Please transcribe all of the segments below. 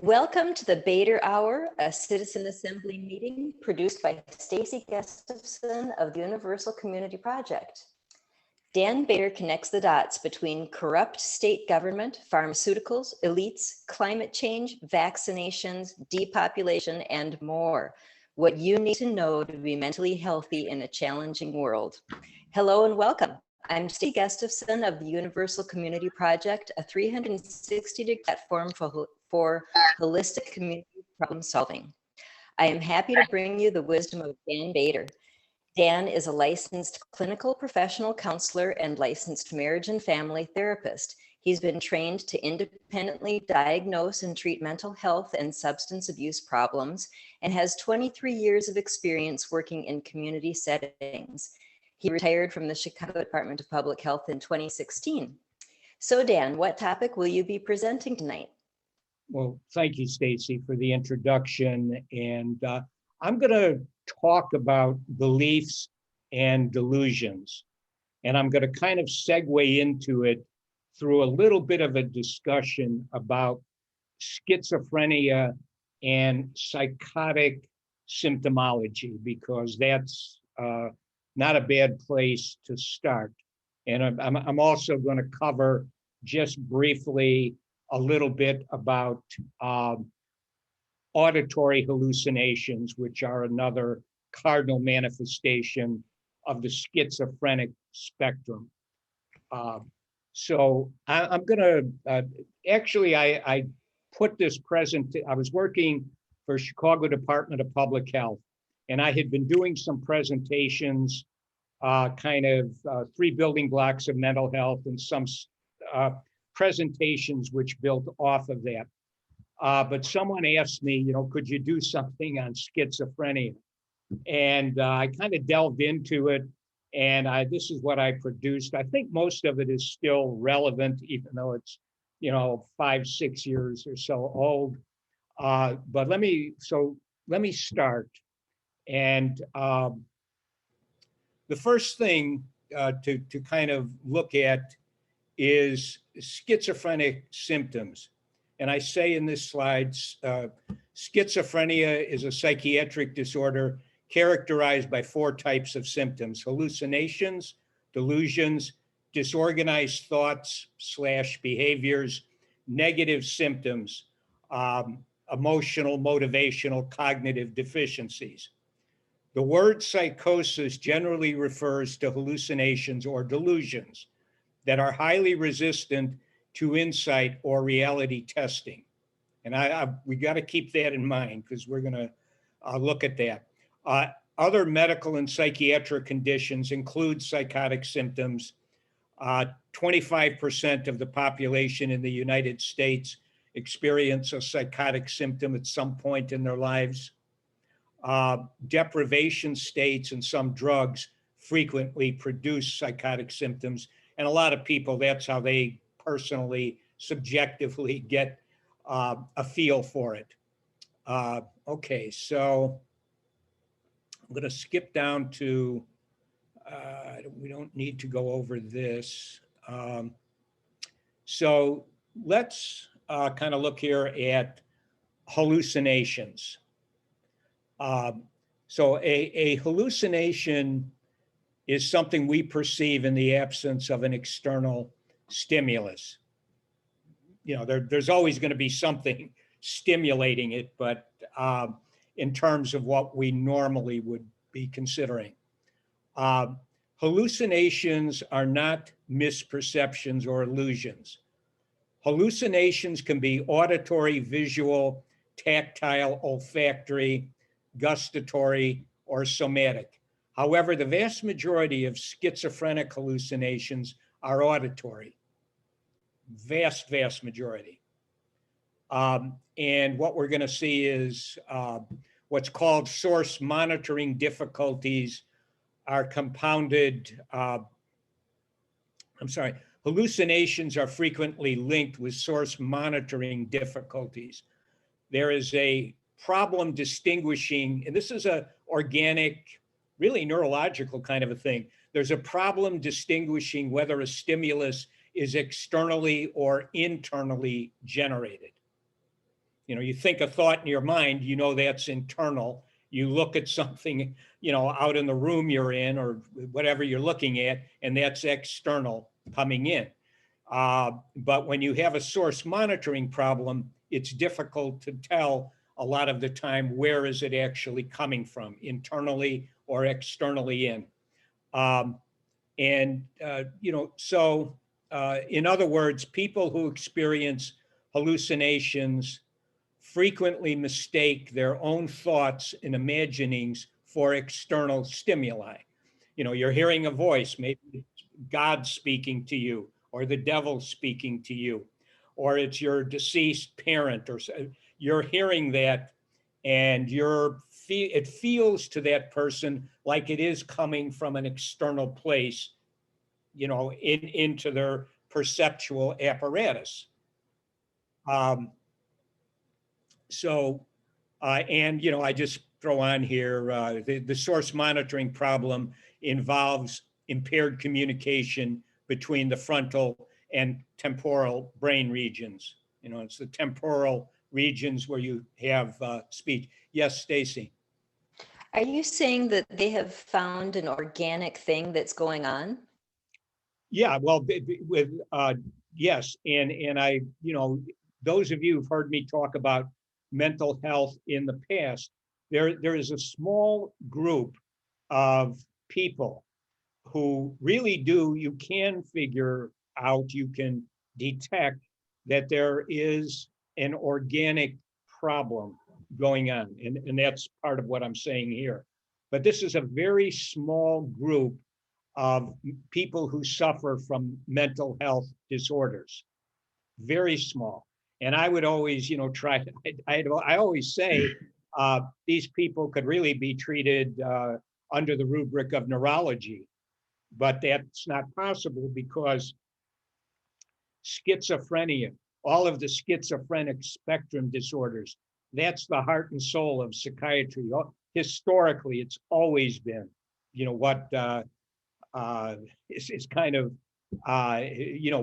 Welcome to the Bader Hour, a Citizen Assembly meeting produced by Staci Gustafson of the Universal Community Project. Dan Bader connects the dots between corrupt state government, pharmaceuticals, elites, climate change, vaccinations, depopulation, and more. What you need to know to be mentally healthy in a challenging world. Hello and welcome. I'm Staci Gustafson of the Universal Community Project, a 360-degree platform for holistic community problem solving. I am happy to bring you the wisdom of Dan Bader. Dan is a licensed clinical professional counselor and licensed marriage and family therapist. He's been trained to independently diagnose and treat mental health and substance abuse problems and has 23 years of experience working in community settings. He retired from the Chicago Department of Public Health in 2016. So Dan, what topic will you be presenting tonight? Well, thank you, Staci, for the introduction. And I'm going to talk about beliefs and delusions. And I'm going to kind of segue into it through a little bit of a discussion about schizophrenia and psychotic symptomology, because that's not a bad place to start. And I'm also going to cover just briefly a little bit about auditory hallucinations, which are another cardinal manifestation of the schizophrenic spectrum. So I'm going to, actually, I put this I was working for Chicago Department of Public Health, and I had been doing some presentations, kind of 3 building blocks of mental health and some presentations which built off of that. But someone asked me, could you do something on schizophrenia? And I kind of delved into it, and this is what I produced. I think most of it is still relevant, even though it's, 5-6 years or so old. But let me start. And the first thing to kind of look at is schizophrenic symptoms. And I say in this slide, schizophrenia is a psychiatric disorder characterized by 4 types of symptoms: hallucinations, delusions, disorganized thoughts / behaviors, negative symptoms, emotional, motivational, cognitive deficiencies. The word psychosis generally refers to hallucinations or delusions that are highly resistant to insight or reality testing. And we got to keep that in mind, because we're going to look at that. Other medical and psychiatric conditions include psychotic symptoms. 25% of the population in the United States experience a psychotic symptom at some point in their lives. Deprivation states and some drugs frequently produce psychotic symptoms. And a lot of people, that's how they personally, subjectively get a feel for it. Okay, so I'm going to skip down to, we don't need to go over this. So let's kind of look here at hallucinations. So a hallucination is something we perceive in the absence of an external stimulus. There's always going to be something stimulating it, but in terms of what we normally would be considering. Hallucinations are not misperceptions or illusions. Hallucinations can be auditory, visual, tactile, olfactory, gustatory, or somatic. However, the vast majority of schizophrenic hallucinations are auditory. Vast majority. And what we're going to see is what's called source monitoring difficulties are compounded. Hallucinations are frequently linked with source monitoring difficulties. There is a problem distinguishing, and this is an organic, really neurological kind of a thing. There's a problem distinguishing whether a stimulus is externally or internally generated. You think a thought in your mind, that's internal. You look at something, out in the room you're in or whatever you're looking at, and that's external coming in. But when you have a source monitoring problem, it's difficult to tell a lot of the time where is it actually coming from, internally or externally in. So in other words, people who experience hallucinations frequently mistake their own thoughts and imaginings for external stimuli. You're hearing a voice, maybe it's God speaking to you, or the devil speaking to you, or it's your deceased parent, or you're hearing that, and it feels to that person like it is coming from an external place, into their perceptual apparatus. I just throw on here, the source monitoring problem involves impaired communication between the frontal and temporal brain regions. It's the temporal regions where you have speech. Yes, Staci. Are you saying that they have found an organic thing that's going on? Yeah, well, yes, and I, those of you who've heard me talk about mental health in the past, there is a small group of people who really do, you can figure out, you can detect that there is an organic problem going on, and that's part of what I'm saying here. But this is a very small group of people who suffer from mental health disorders, very small. And I would always, I always say these people could really be treated under the rubric of neurology, but that's not possible because schizophrenia, all of the schizophrenic spectrum disorders, that's the heart and soul of psychiatry. Historically, it's always been, what is kind of,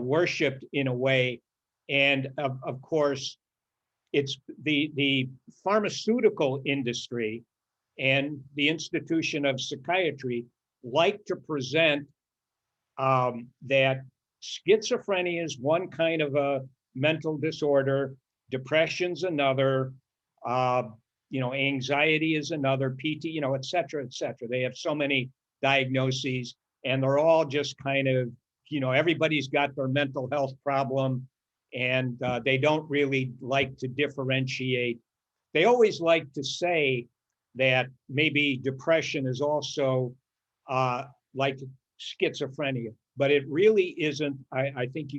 worshipped in a way. And of course, it's the pharmaceutical industry and the institution of psychiatry like to present that schizophrenia is one kind of a mental disorder, depression's another, anxiety is another, PT, et cetera, et cetera. They have so many diagnoses, and they're all just kind of, everybody's got their mental health problem, and they don't really like to differentiate. They always like to say that maybe depression is also like schizophrenia, but it really isn't. I think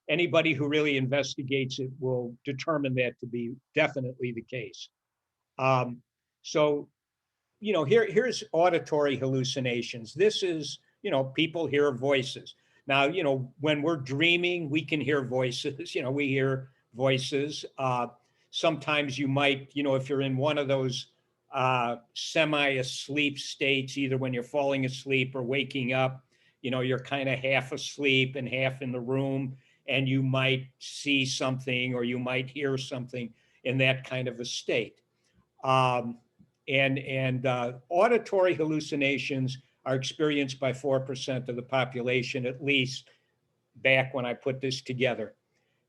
anybody who really investigates it will determine that to be definitely the case. So, here's auditory hallucinations. This is, people hear voices. Now, when we're dreaming, we can hear voices, we hear voices. Sometimes you might, if you're in one of those semi-asleep states, either when you're falling asleep or waking up, you're kind of half asleep and half in the room, and you might see something or you might hear something in that kind of a state. Auditory hallucinations are experienced by 4% of the population, at least back when I put this together.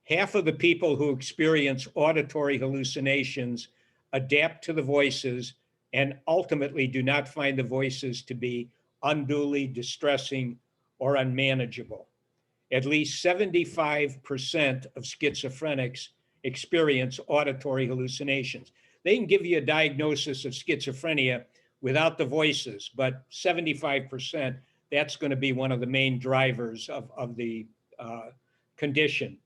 Half of the people who experience auditory hallucinations adapt to the voices and ultimately do not find the voices to be unduly distressing or unmanageable. At least 75% of schizophrenics experience auditory hallucinations. They can give you a diagnosis of schizophrenia without the voices, but 75%, that's going to be one of the main drivers of the condition.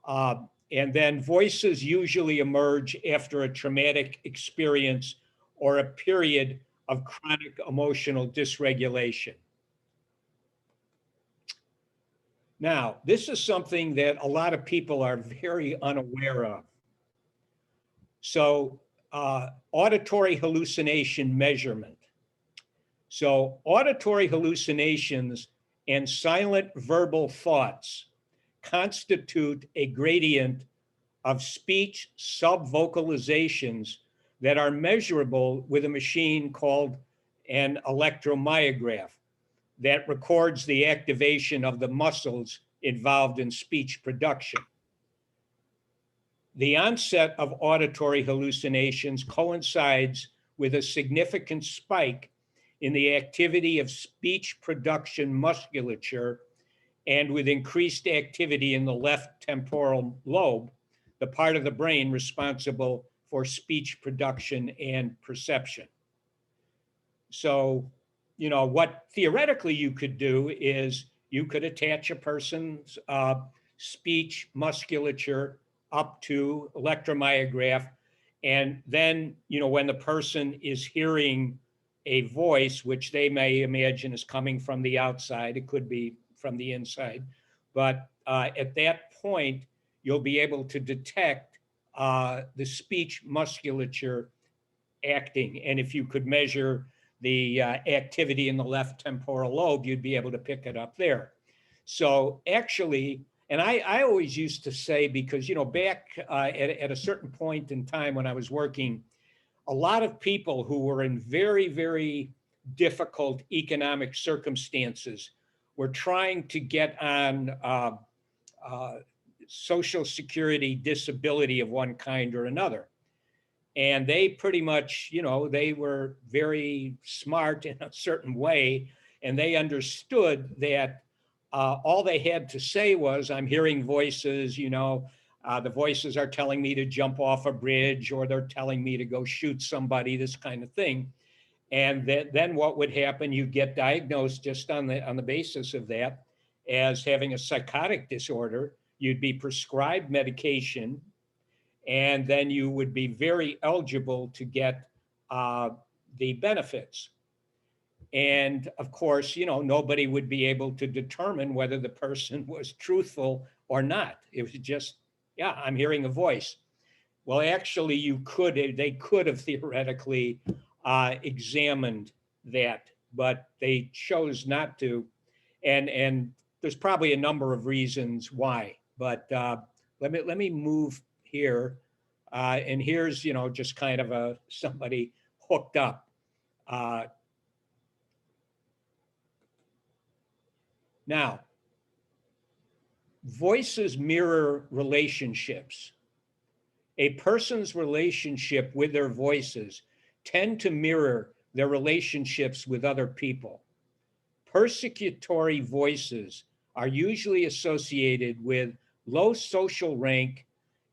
And then voices usually emerge after a traumatic experience or a period of chronic emotional dysregulation. Now, this is something that a lot of people are very unaware of. So, auditory hallucination measurement. So, auditory hallucinations and silent verbal thoughts constitute a gradient of speech subvocalizations that are measurable with a machine called an electromyograph that records the activation of the muscles involved in speech production. The onset of auditory hallucinations coincides with a significant spike in the activity of speech production musculature and with increased activity in the left temporal lobe, the part of the brain responsible for speech production and perception. So, you know, what theoretically you could do is you could attach a person's speech musculature up to electromyograph. And then, you know, when the person is hearing a voice, which they may imagine is coming from the outside, it could be from the inside. But at that point, you'll be able to detect the speech musculature acting. And if you could measure the activity in the left temporal lobe, you'd be able to pick it up there. So actually, and I always used to say, because, you know, back at a certain point in time when I was working, a lot of people who were in very, very difficult economic circumstances were trying to get on Social Security disability of one kind or another. And they pretty much, you know, they were very smart in a certain way, and they understood that all they had to say was, I'm hearing voices, you know, the voices are telling me to jump off a bridge, or they're telling me to go shoot somebody, this kind of thing. And then what would happen, you get diagnosed just on the basis of that as having a psychotic disorder. You'd be prescribed medication, and then you would be very eligible to get the benefits. And of course, you know, nobody would be able to determine whether the person was truthful or not. It was just, yeah, I'm hearing a voice. Well, actually, they could have theoretically examined that, but they chose not to. And there's probably a number of reasons why. But let me move here. And here's, you know, just kind of somebody hooked up. Now, voices mirror relationships. A person's relationship with their voices tend to mirror their relationships with other people. Persecutory voices are usually associated with low social rank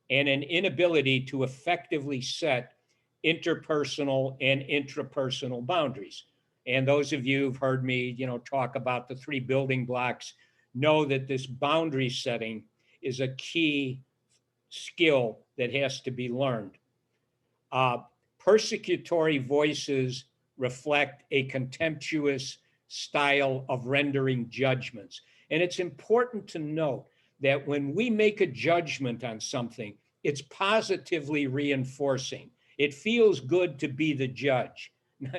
and an inability to effectively set interpersonal and intrapersonal boundaries. And those of you who've heard me, you know, talk about the 3 building blocks know that this boundary setting is a key skill that has to be learned. Persecutory voices reflect a contemptuous style of rendering judgments. And it's important to note that when we make a judgment on something, it's positively reinforcing. It feels good to be the judge,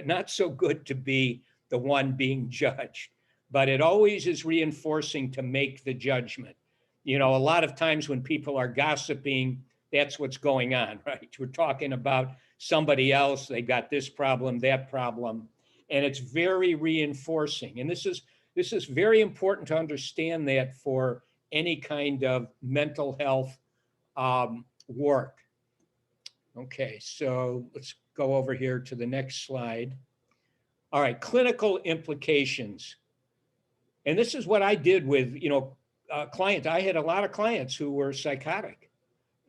not so good to be the one being judged, but it always is reinforcing to make the judgment. You know, a lot of times when people are gossiping, that's what's going on, right? We're talking about somebody else, they got this problem, that problem, and it's very reinforcing. And this is very important to understand that for any kind of mental health work. Okay, so let's go over here to the next slide. All right, clinical implications. And this is what I did with, you know, clients. I had a lot of clients who were psychotic.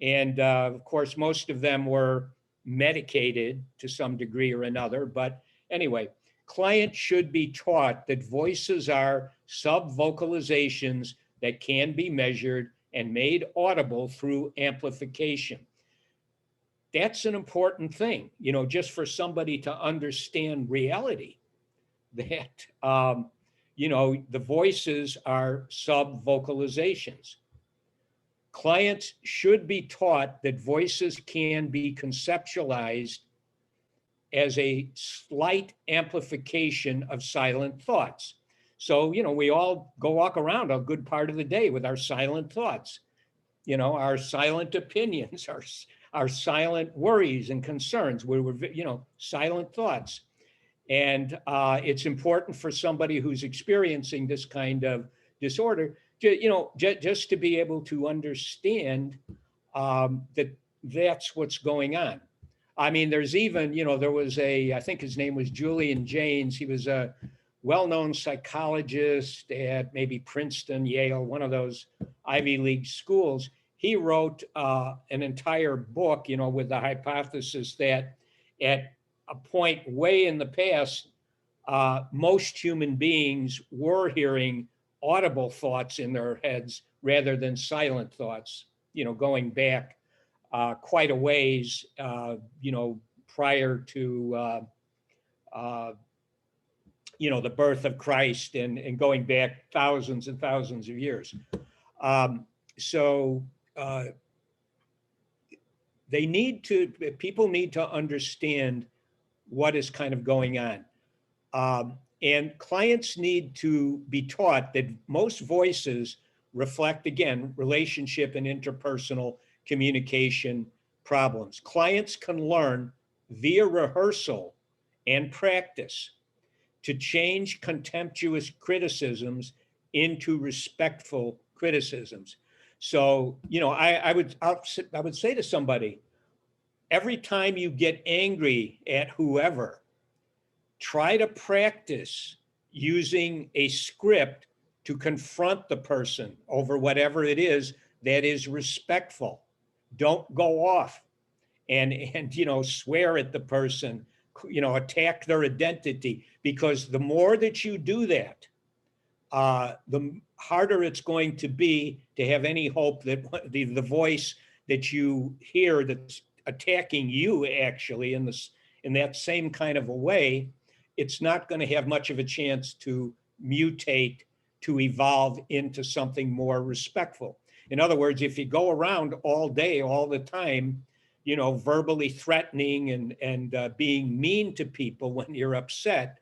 And of course, most of them were medicated to some degree or another. But anyway, clients should be taught that voices are subvocalizations that can be measured and made audible through amplification. That's an important thing, you know, just for somebody to understand reality, that, you know, the voices are subvocalizations. Clients should be taught that voices can be conceptualized as a slight amplification of silent thoughts. So, you know, we all go walk around a good part of the day with our silent thoughts. our silent opinions, our silent worries and concerns, silent thoughts. And it's important for somebody who's experiencing this kind of disorder, just to be able to understand that that's what's going on. I mean, there's even, there was I think his name was Julian Jaynes. He was a well-known psychologist at maybe Princeton, Yale, one of those Ivy League schools. He wrote an entire book, with the hypothesis that at a point way in the past, most human beings were hearing audible thoughts in their heads rather than silent thoughts, going back quite a ways, prior to, the birth of Christ and going back thousands and thousands of years. So people need to understand what is kind of going on. And clients need to be taught that most voices reflect, again, relationship and interpersonal communication problems. Clients can learn via rehearsal and practice to change contemptuous criticisms into respectful criticisms. So, I would say to somebody, every time you get angry at whoever, try to practice using a script to confront the person over whatever it is that is respectful. Don't go off and swear at the person, attack their identity, because the more that you do that, the harder it's going to be to have any hope that the voice that you hear that's attacking you actually in that same kind of a way, it's not going to have much of a chance to mutate, to evolve into something more respectful. In other words, if you go around all day, all the time, verbally threatening and being mean to people when you're upset,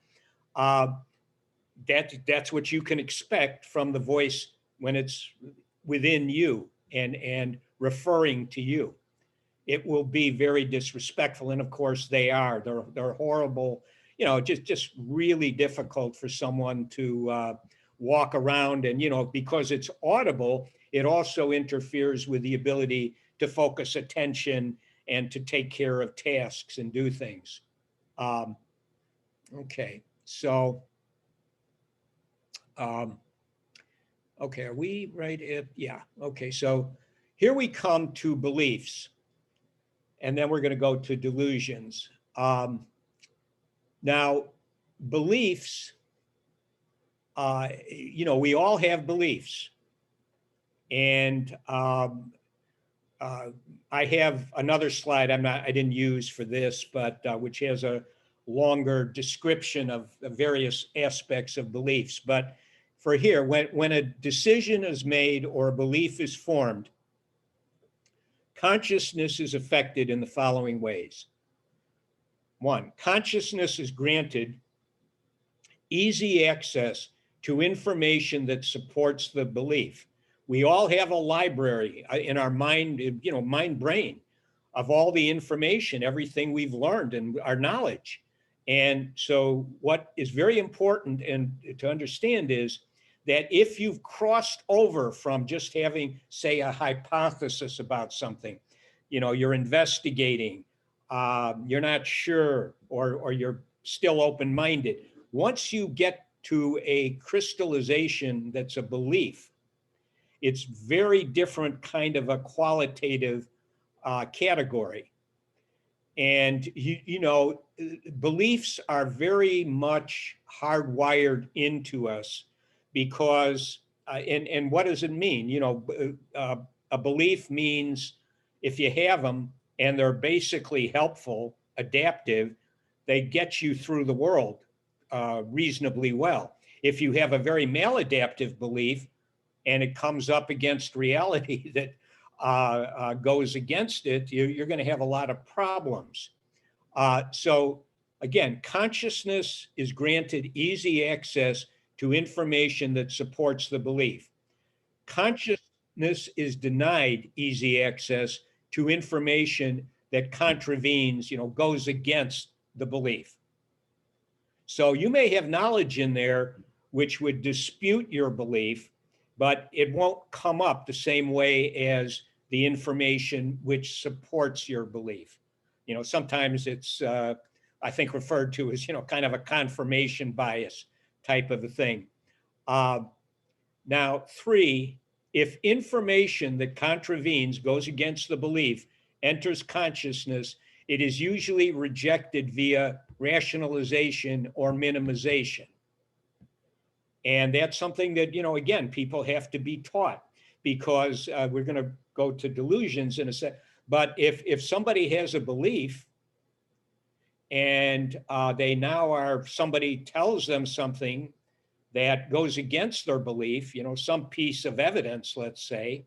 that's what you can expect from the voice when it's within you and referring to you. It will be very disrespectful, and of course they are. They're horrible. Just really difficult for someone to walk around, and because it's audible, it also interferes with the ability to focus attention and to take care of tasks and do things. Okay, so. Okay, are we right at, yeah, okay, so here we come to beliefs, and then we're going to go to delusions. Now, beliefs, we all have beliefs, and I have another slide I didn't use for this, but which has a longer description of the various aspects of beliefs. But for here, when a decision is made or a belief is formed, consciousness is affected in the following ways. 1, consciousness is granted easy access to information that supports the belief. We all have a library in our mind, mind brain, of all the information, everything we've learned and our knowledge. And so what is very important and to understand is that if you've crossed over from just having, say, a hypothesis about something, you're investigating, you're not sure, or you're still open-minded. Once you get to a crystallization that's a belief, it's very different kind of a qualitative category. And, beliefs are very much hardwired into us because, and what does it mean? A belief means if you have them and they're basically helpful, adaptive, they get you through the world reasonably well. If you have a very maladaptive belief and it comes up against reality that goes against it, you're going to have a lot of problems. So again, consciousness is granted easy access to information that supports the belief. is denied easy access to information that contravenes, goes against the belief. So you may have knowledge in there which would dispute your belief, but it won't come up the same way as the information which supports your belief. Sometimes it's, I think, referred to as, kind of a confirmation bias type of a thing. Now, 3, if information that contravenes, goes against the belief, enters consciousness, it is usually rejected via rationalization or minimization. And that's something that, again, people have to be taught, because we're going to go to delusions in a sec. But if somebody has a belief and somebody tells them something that goes against their belief, some piece of evidence, let's say,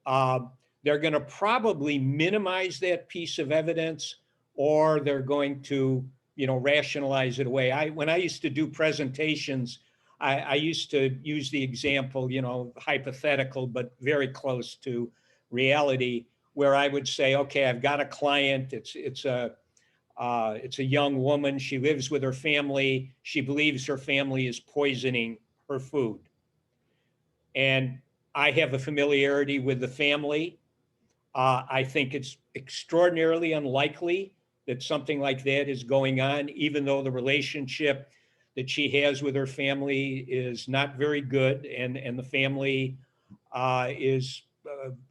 they're going to probably minimize that piece of evidence, or they're going to, rationalize it away. When I used to do presentations, I used to use the example, hypothetical, but very close to reality, where I would say, okay, I've got a client. It's a young woman. She lives with her family. She believes her family is poisoning her food. And I have a familiarity with the family. I think it's extraordinarily unlikely that something like that is going on, even though the relationship that she has with her family is not very good, and the family is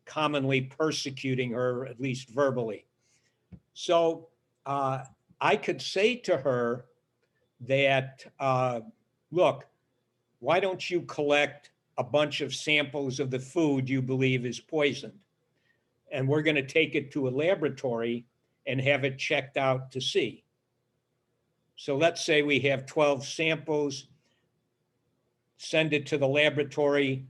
commonly persecuting her, at least verbally. So I could say to her that, look, why don't you collect a bunch of samples of the food you believe is poisoned? And we're going to take it to a laboratory and have it checked out to see. So let's say we have 12 samples, send it to the laboratory.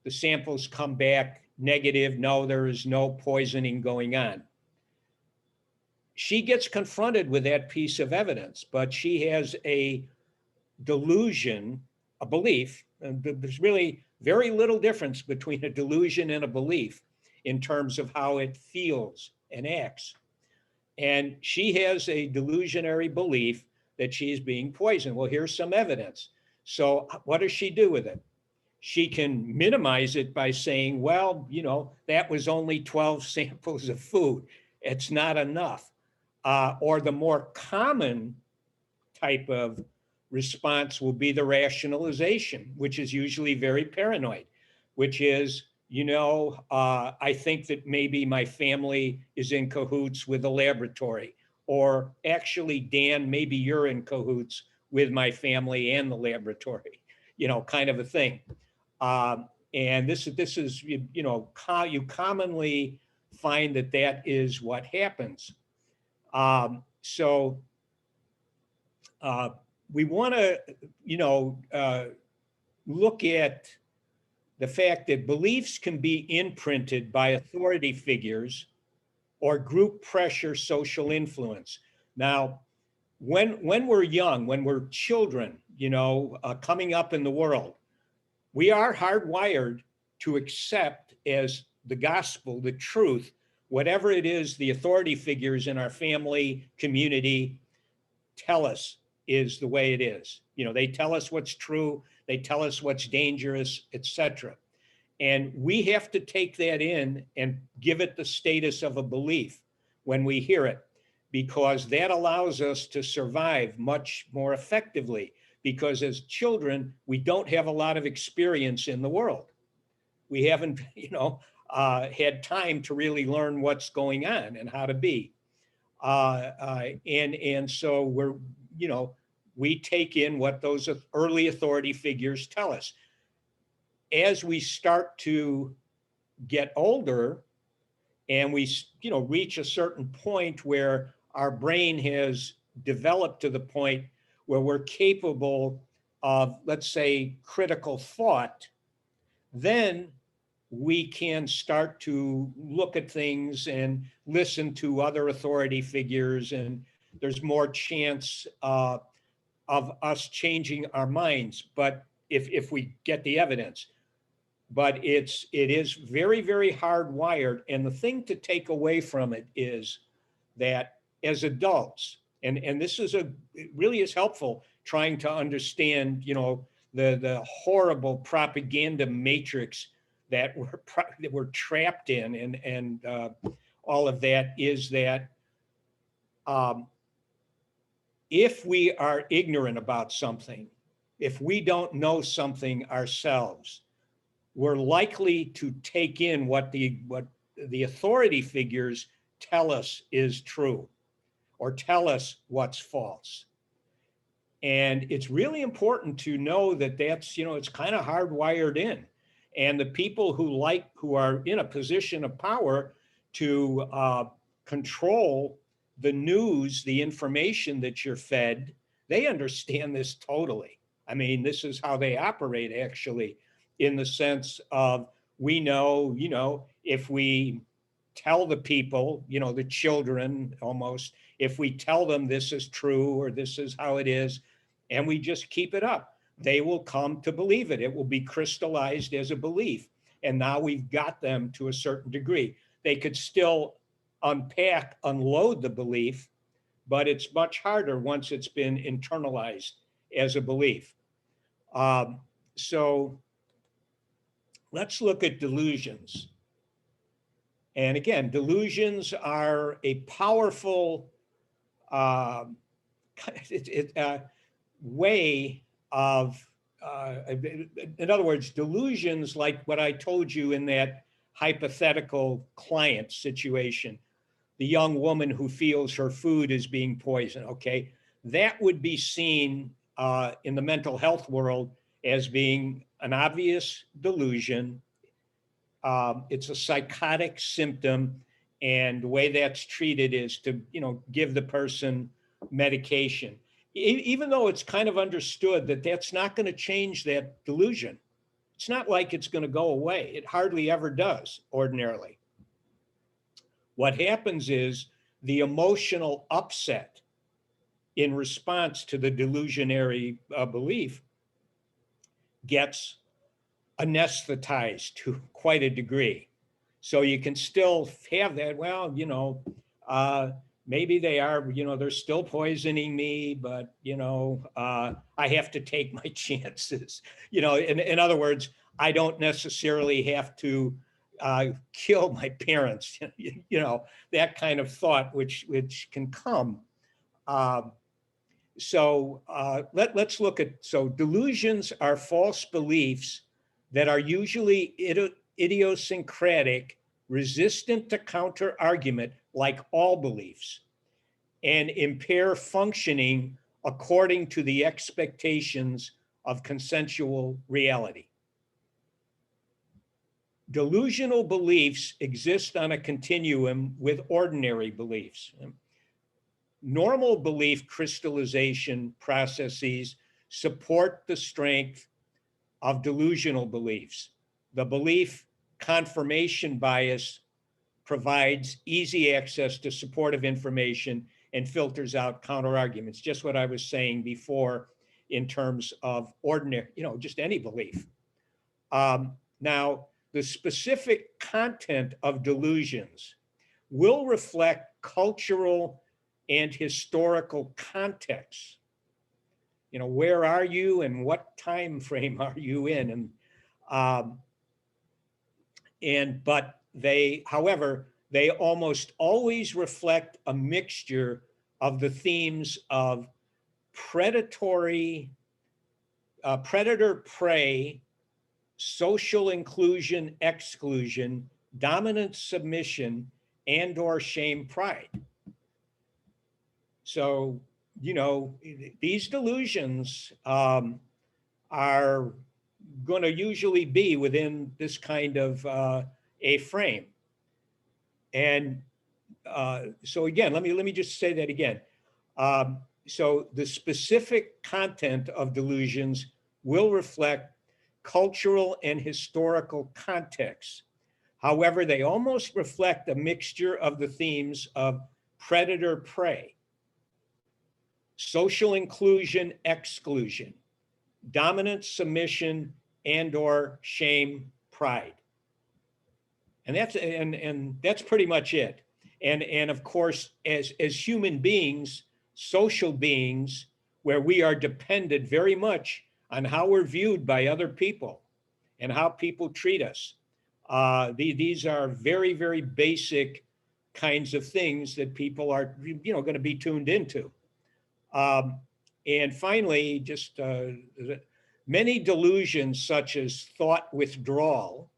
The samples come back negative. No, there is no poisoning going on. She gets confronted with that piece of evidence, but she has a delusion, a belief. And there's really very little difference between a delusion and a belief in terms of how it feels and acts. And she has a delusionary belief that she's being poisoned. Well, here's some evidence. So what does she do with it? She can minimize it by saying, well, that was only 12 samples of food. It's not enough. Or the more common type of response will be the rationalization, which is usually very paranoid, which is, I think that maybe my family is in cahoots with the laboratory, or actually, Dan, maybe you're in cahoots with my family and the laboratory, kind of a thing. And this is, you commonly find that is what happens. So we want to, look at the fact that beliefs can be imprinted by authority figures or group pressure, social influence. Now, when we're young, when we're children, coming up in the world, we are hardwired to accept as the gospel, the truth, whatever it is the authority figures in our family, community tell us is the way it is. They tell us what's true, they tell us what's dangerous, etc. And we have to take that in and give it the status of a belief when we hear it, because that allows us to survive much more effectively. Because as children, we don't have a lot of experience in the world. We haven't, had time to really learn what's going on and how to be. And so we're, we take in what those early authority figures tell us. As we start to get older and we, reach a certain point where our brain has developed to the point where we're capable of, let's say, critical thought, then we can start to look at things and listen to other authority figures, and there's more chance of us changing our minds. But if we get the evidence, but it is very, very hardwired. And the thing to take away from it is that as adults, and this is it really is helpful trying to understand, the horrible propaganda matrix that we're trapped in, and all of that, is that if we are ignorant about something, if we don't know something ourselves, we're likely to take in what the authority figures tell us is true, or tell us what's false. And it's really important to know that that's, it's kind of hardwired in. And the people who are in a position of power to control the news, the information that you're fed, they understand this totally. I mean, this is how they operate, actually, in the sense of, we know, if we tell the people, the children almost, if we tell them this is true or this is how it is, and we just keep it up, they will come to believe it. It will be crystallized as a belief. And now we've got them to a certain degree. They could still unload the belief, but it's much harder once it's been internalized as a belief. So let's look at delusions. And again, delusions are a powerful way of, in other words, delusions, like what I told you in that hypothetical client situation, the young woman who feels her food is being poisoned, okay? That would be seen in the mental health world as being an obvious delusion. It's a psychotic symptom, and the way that's treated is to, give the person medication, even though it's kind of understood that that's not going to change that delusion. It's not like it's going to go away. It hardly ever does ordinarily. What happens is the emotional upset in response to the delusionary belief gets anesthetized to quite a degree. So you can still have that, well, maybe they are, they're still poisoning me, but, I have to take my chances. In other words, I don't necessarily have to kill my parents, that kind of thought, which can come. Let's look at, so delusions are false beliefs that are usually idiosyncratic, resistant to counter argument, like all beliefs, and impair functioning according to the expectations of consensual reality. Delusional beliefs exist on a continuum with ordinary beliefs. Normal belief crystallization processes support the strength of delusional beliefs. The belief confirmation bias provides easy access to supportive information and filters out counter arguments, just what I was saying before in terms of ordinary, just any belief. Now, the specific content of delusions will reflect cultural and historical context. Where are you and what time frame are you in? But however, they almost always reflect a mixture of the themes of predator-prey, social inclusion, exclusion, dominant submission, and/or shame, pride. So, these delusions are going to usually be within this kind of a frame. And so again, let me just say that again. So the specific content of delusions will reflect cultural and historical context. However, they almost reflect a mixture of the themes of predator-prey, social inclusion, exclusion, dominant submission, and/or shame, pride. And that's pretty much it. And of course, as human beings, social beings, where we are dependent very much on how we're viewed by other people and how people treat us. These are very, very basic kinds of things that people are, going to be tuned into. And finally, just many delusions, such as thought withdrawal.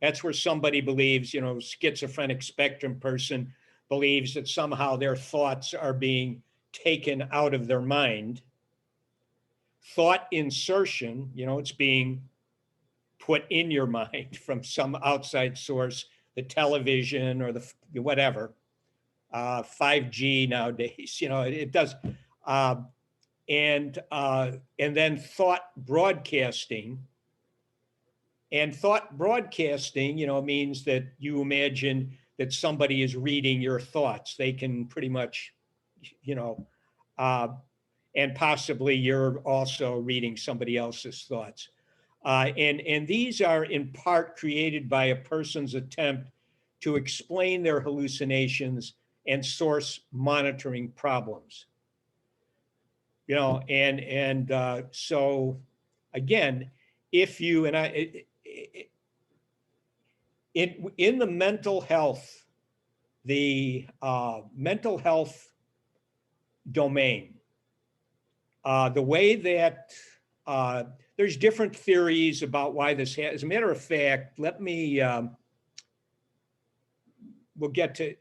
That's where somebody believes, schizophrenic spectrum person believes that somehow their thoughts are being taken out of their mind. Thought insertion, it's being put in your mind from some outside source, the television or the whatever, 5G nowadays, it does. And then thought broadcasting. And thought broadcasting, means that you imagine that somebody is reading your thoughts. They can pretty much, and possibly you're also reading somebody else's thoughts. And these are in part created by a person's attempt to explain their hallucinations and source monitoring problems. So again, if you, and I, in the mental health domain, the way that there's different theories about why this has, as a matter of fact, let me, we'll get to,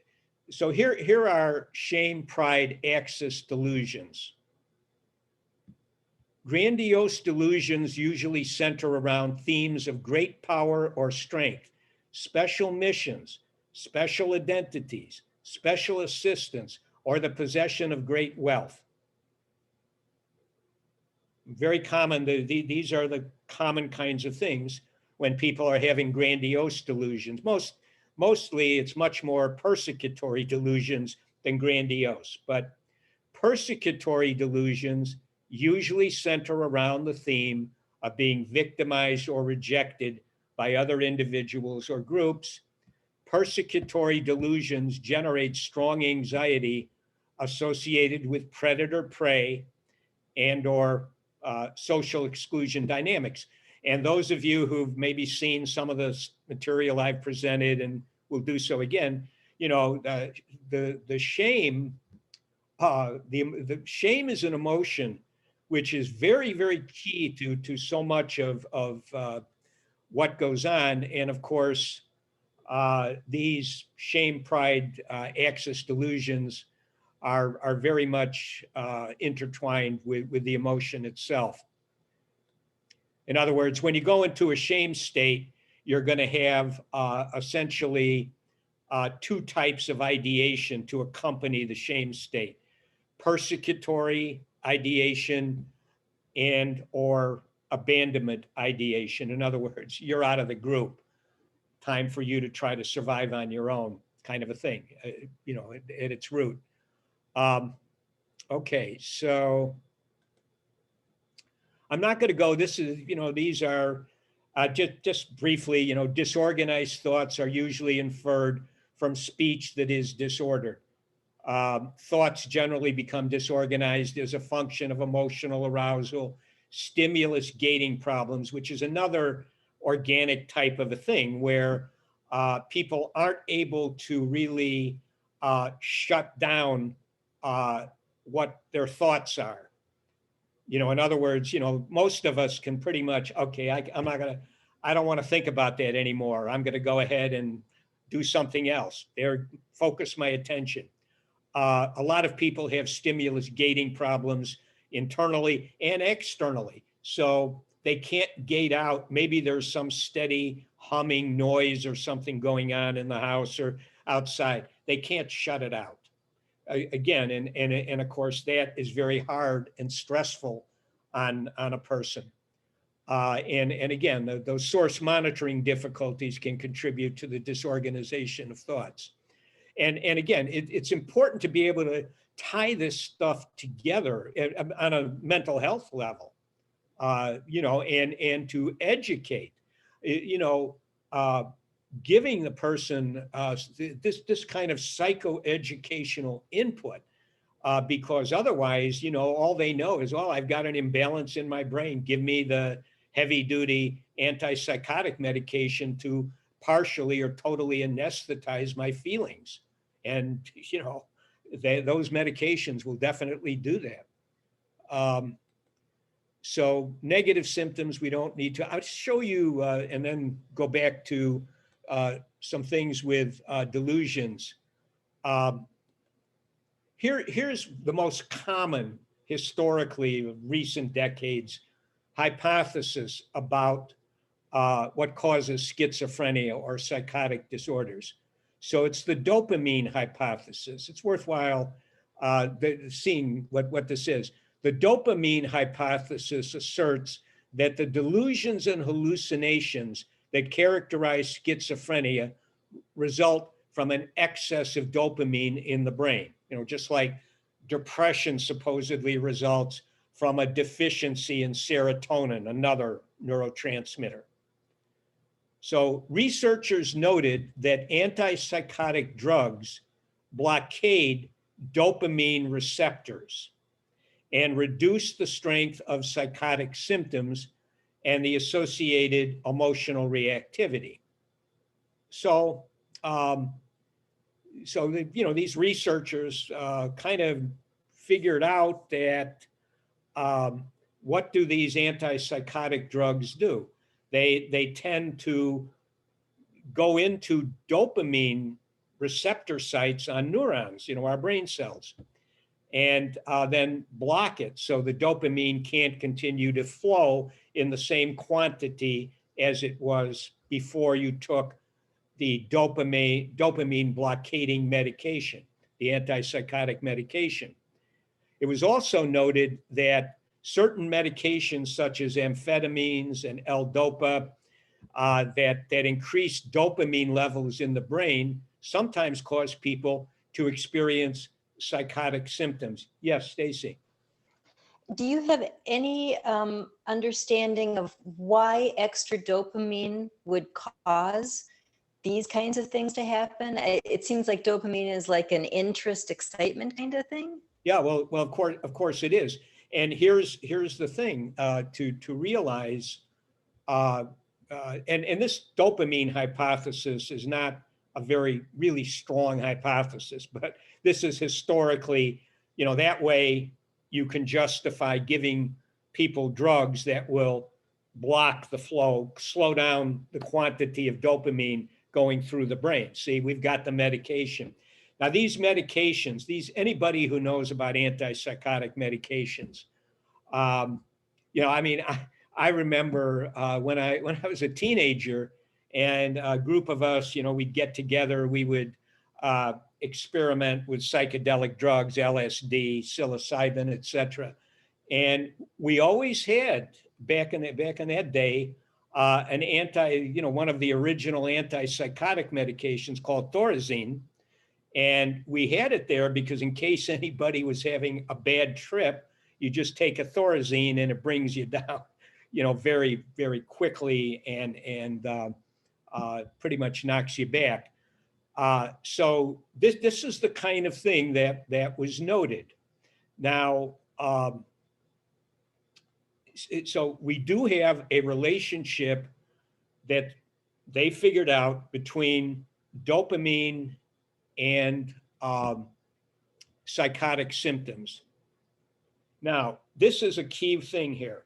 so here are shame, pride, axis delusions. Grandiose delusions usually center around themes of great power or strength, special missions, special identities, special assistance, or the possession of great wealth. Very common, these are the common kinds of things when people are having grandiose delusions. Mostly it's much more persecutory delusions than grandiose, but persecutory delusions usually center around the theme of being victimized or rejected by other individuals or groups. Persecutory delusions generate strong anxiety associated with predator-prey and or social exclusion dynamics. And those of you who've maybe seen some of the material I've presented and will do so again, the shame, the shame is an emotion which is very, very key to so much of what goes on. And of course, these shame, pride, axis delusions are very much intertwined with the emotion itself. In other words, when you go into a shame state, you're going to have essentially two types of ideation to accompany the shame state: persecutory ideation and or abandonment ideation. In other words, you're out of the group. Time for you to try to survive on your own, kind of a thing, at its root. Okay, so I'm not going to go, this is, these are just briefly, disorganized thoughts are usually inferred from speech that is disordered. Thoughts generally become disorganized as a function of emotional arousal, stimulus gating problems, which is another organic type of a thing where people aren't able to really shut down what their thoughts are. In other words, most of us can pretty much, okay, I don't want to think about that anymore. I'm going to go ahead and do something else. Focus my attention. A lot of people have stimulus gating problems internally and externally. So they can't gate out. Maybe there's some steady humming noise or something going on in the house or outside. They can't shut it out. Again, and of course, that is very hard and stressful on a person. And again, those source monitoring difficulties can contribute to the disorganization of thoughts. And again, it's important to be able to tie this stuff together on a mental health level, and to educate. you know, giving the person this kind of psychoeducational input, because otherwise, you know, all they know is, oh, I've got an imbalance in my brain. Give me the heavy duty antipsychotic medication to partially or totally anesthetize my feelings. And, you know, those medications will definitely do that. So negative symptoms, we don't need to. I'll show you and then go back to some things with delusions. Here's the most common, historically, recent decades, hypothesis about what causes schizophrenia or psychotic disorders. So it's the dopamine hypothesis. It's worthwhile seeing what this is. The dopamine hypothesis asserts that the delusions and hallucinations that characterize schizophrenia result from an excess of dopamine in the brain. You know, just like depression supposedly results from a deficiency in serotonin, another neurotransmitter. So researchers noted that antipsychotic drugs blockade dopamine receptors and reduce the strength of psychotic symptoms and the associated emotional reactivity. So, these researchers kind of figured out that what do these antipsychotic drugs do? They tend to go into dopamine receptor sites on neurons, you know, our brain cells, and then block it so the dopamine can't continue to flow in the same quantity as it was before you took the dopamine blockading medication, the antipsychotic medication. It was also noted that certain medications such as amphetamines and L-Dopa that increase dopamine levels in the brain sometimes cause people to experience psychotic symptoms. Yes, Stacy. Do you have any understanding of why extra dopamine would cause these kinds of things to happen? It seems like dopamine is like an interest, excitement kind of thing. Yeah, well, of course it is. And here's the thing to realize, and this dopamine hypothesis is not a really strong hypothesis, but this is historically, you know, that way you can justify giving people drugs that will block the flow, slow down the quantity of dopamine going through the brain. See, we've got the medication. Now, these medications, anybody who knows about antipsychotic medications, you know, I mean, I remember when I was a teenager, and a group of us, you know, we'd get together, we would experiment with psychedelic drugs, LSD, psilocybin, et cetera. And we always had, back in that day, one of the original antipsychotic medications called Thorazine. And we had it there because in case anybody was having a bad trip, you just take a Thorazine and it brings you down, you know, very, very quickly and pretty much knocks you back. So this is the kind of thing that was noted. Now, so we do have a relationship that they figured out between dopamine and psychotic symptoms. Now, this is a key thing here.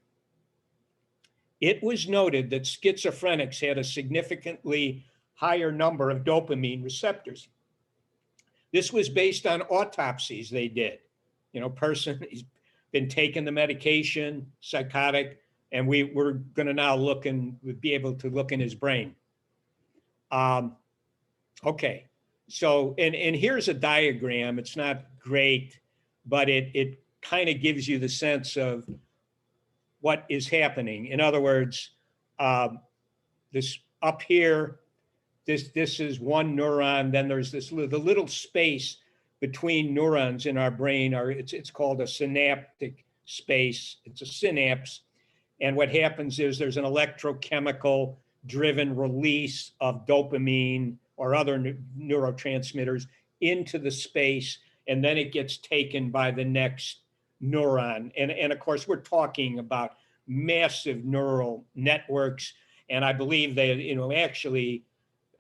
It was noted that schizophrenics had a significantly higher number of dopamine receptors. This was based on autopsies they did. You know, person has been taking the medication, psychotic, and we're going to now be able to look in his brain. Okay, so, and here's a diagram. It's not great, but it kind of gives you the sense of what is happening. In other words, this up here, this is one neuron. Then there's the little space between neurons in our brain. It's called a synaptic space. It's a synapse. And what happens is there's an electrochemical driven release of dopamine or other neurotransmitters into the space, and then it gets taken by the next neuron. And of course, we're talking about massive neural networks. And I believe that, actually,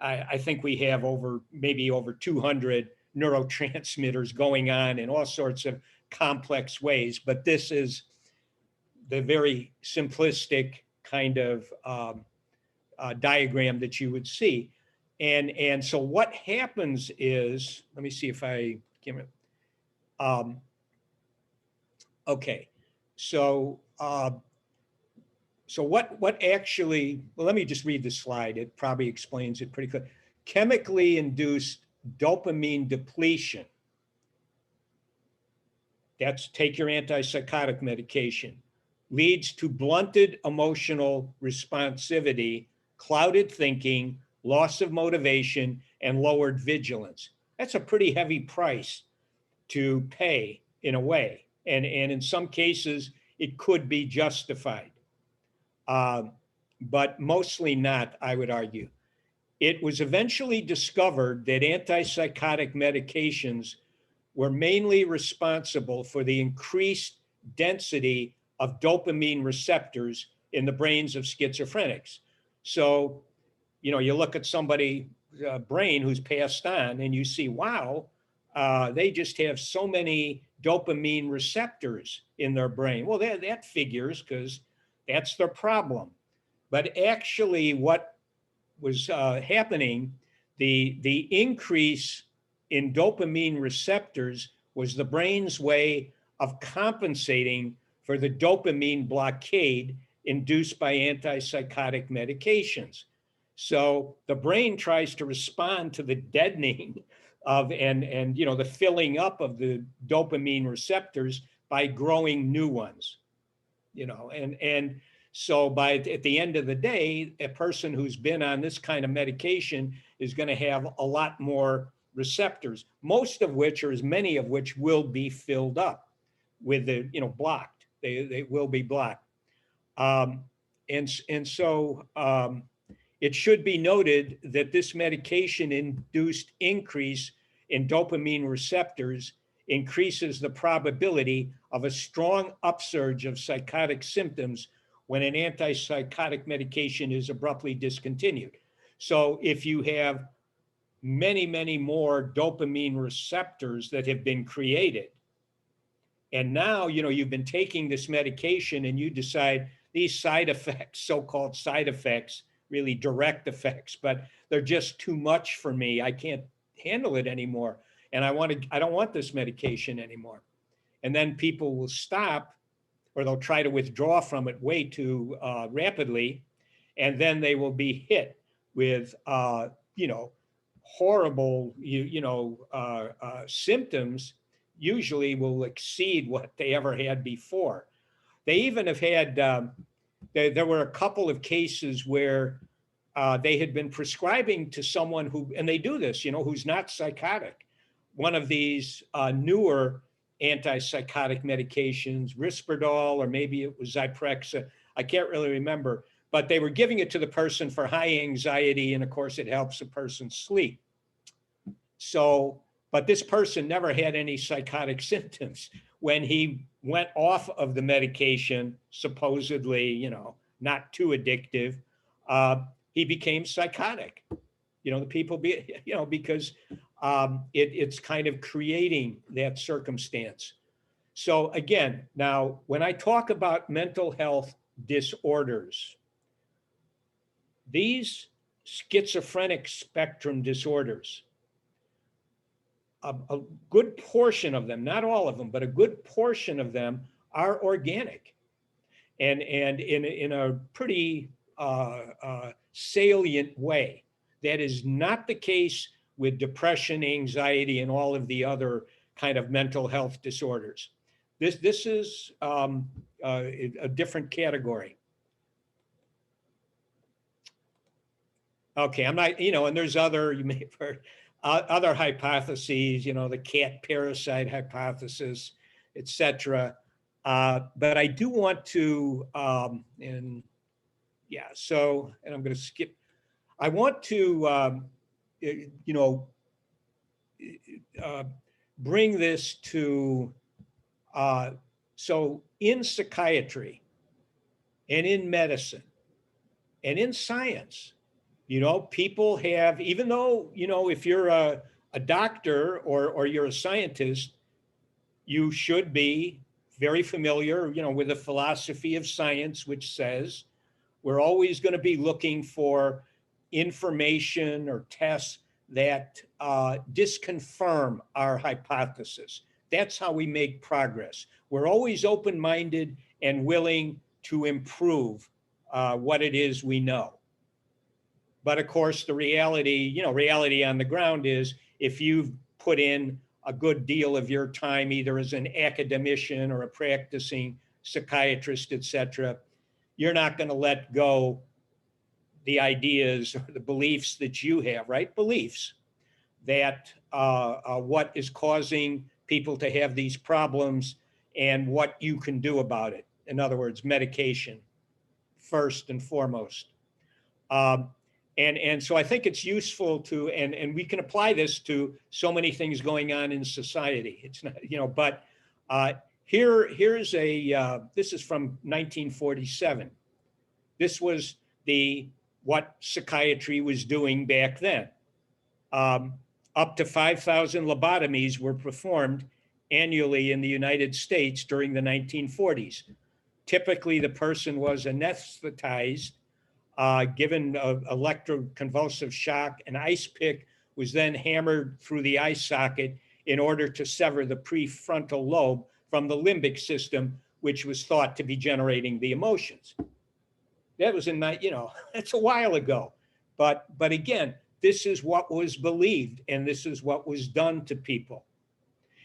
I think we have maybe over 200 neurotransmitters going on in all sorts of complex ways. But this is the very simplistic kind of diagram that you would see. And so what happens is, let me see if I can, okay. So what actually, well, let me just read the slide. It probably explains it pretty clear. Chemically induced dopamine depletion. That's take your antipsychotic medication, leads to blunted emotional responsivity, clouded thinking, loss of motivation, and lowered vigilance. That's a pretty heavy price to pay in a way. And in some cases, it could be justified, but mostly not, I would argue. It was eventually discovered that antipsychotic medications were mainly responsible for the increased density of dopamine receptors in the brains of schizophrenics. So, you look at somebody's brain who's passed on and you see, wow, they just have so many dopamine receptors in their brain. Well, that figures because that's their problem. But actually what was happening, the increase in dopamine receptors was the brain's way of compensating for the dopamine blockade induced by antipsychotic medications. So the brain tries to respond to the deadening of and the filling up of the dopamine receptors by growing new ones, and so at the end of the day, a person who's been on this kind of medication is going to have a lot more receptors, most of which, or as many of which, will be filled up with blocked. They will be blocked. So it should be noted that this medication induced increase in dopamine receptors increases the probability of a strong upsurge of psychotic symptoms when an antipsychotic medication is abruptly discontinued. So if you have many, many more dopamine receptors that have been created, and now, you've been taking this medication and you decide these side effects, so-called side effects, really direct effects, but they're just too much for me. I can't handle it anymore. And I don't want this medication anymore. And then people will stop, or they'll try to withdraw from it way too rapidly. And then they will be hit with, horrible, symptoms, usually will exceed what they ever had before. They even have had, there were a couple of cases where they had been prescribing to someone who, and they do this, who's not psychotic, one of these newer antipsychotic medications, Risperdal, or maybe it was Zyprexa. I can't really remember, but they were giving it to the person for high anxiety. And of course it helps a person sleep. So, but this person never had any psychotic symptoms. When he went off of the medication, supposedly, not too addictive, he became psychotic. The people because it's kind of creating that circumstance. So again, now, when I talk about mental health disorders, these schizophrenic spectrum disorders, a good portion of them, not all of them, but a good portion of them are organic and in a pretty salient way. That is not the case with depression, anxiety, and all of the other kind of mental health disorders. This is a different category. Okay, I'm not, and there's other, you may have heard, other hypotheses, the cat parasite hypothesis, etc. But I do want to, and Yeah. So, and I'm going to skip. I want to, you know, bring this to, so in psychiatry and in medicine and in science, you know, people have, even though, you know, if you're a doctor or you're a scientist, you should be very familiar, you know, with the philosophy of science, which says we're always going to be looking for information or tests that disconfirm our hypothesis. That's how we make progress. We're always open-minded and willing to improve what it is we know. But of course, the reality, you know, reality on the ground is if you've put in a good deal of your time, either as an academician or a practicing psychiatrist, et cetera, you're not going to let go the ideas or the beliefs that you have, right? Beliefs that what is causing people to have these problems and what you can do about it. In other words, medication, first and foremost. And so I think it's useful to, and we can apply this to so many things going on in society. It's not, you know, but here's this is from 1947. This was what psychiatry was doing back then. Up to 5,000 lobotomies were performed annually in the United States during the 1940s. Typically, the person was anesthetized, given electroconvulsive shock. An ice pick was then hammered through the eye socket in order to sever the prefrontal lobe from the limbic system, which was thought to be generating the emotions. That was in that, you know, that's a while ago. But again, this is what was believed and this is what was done to people.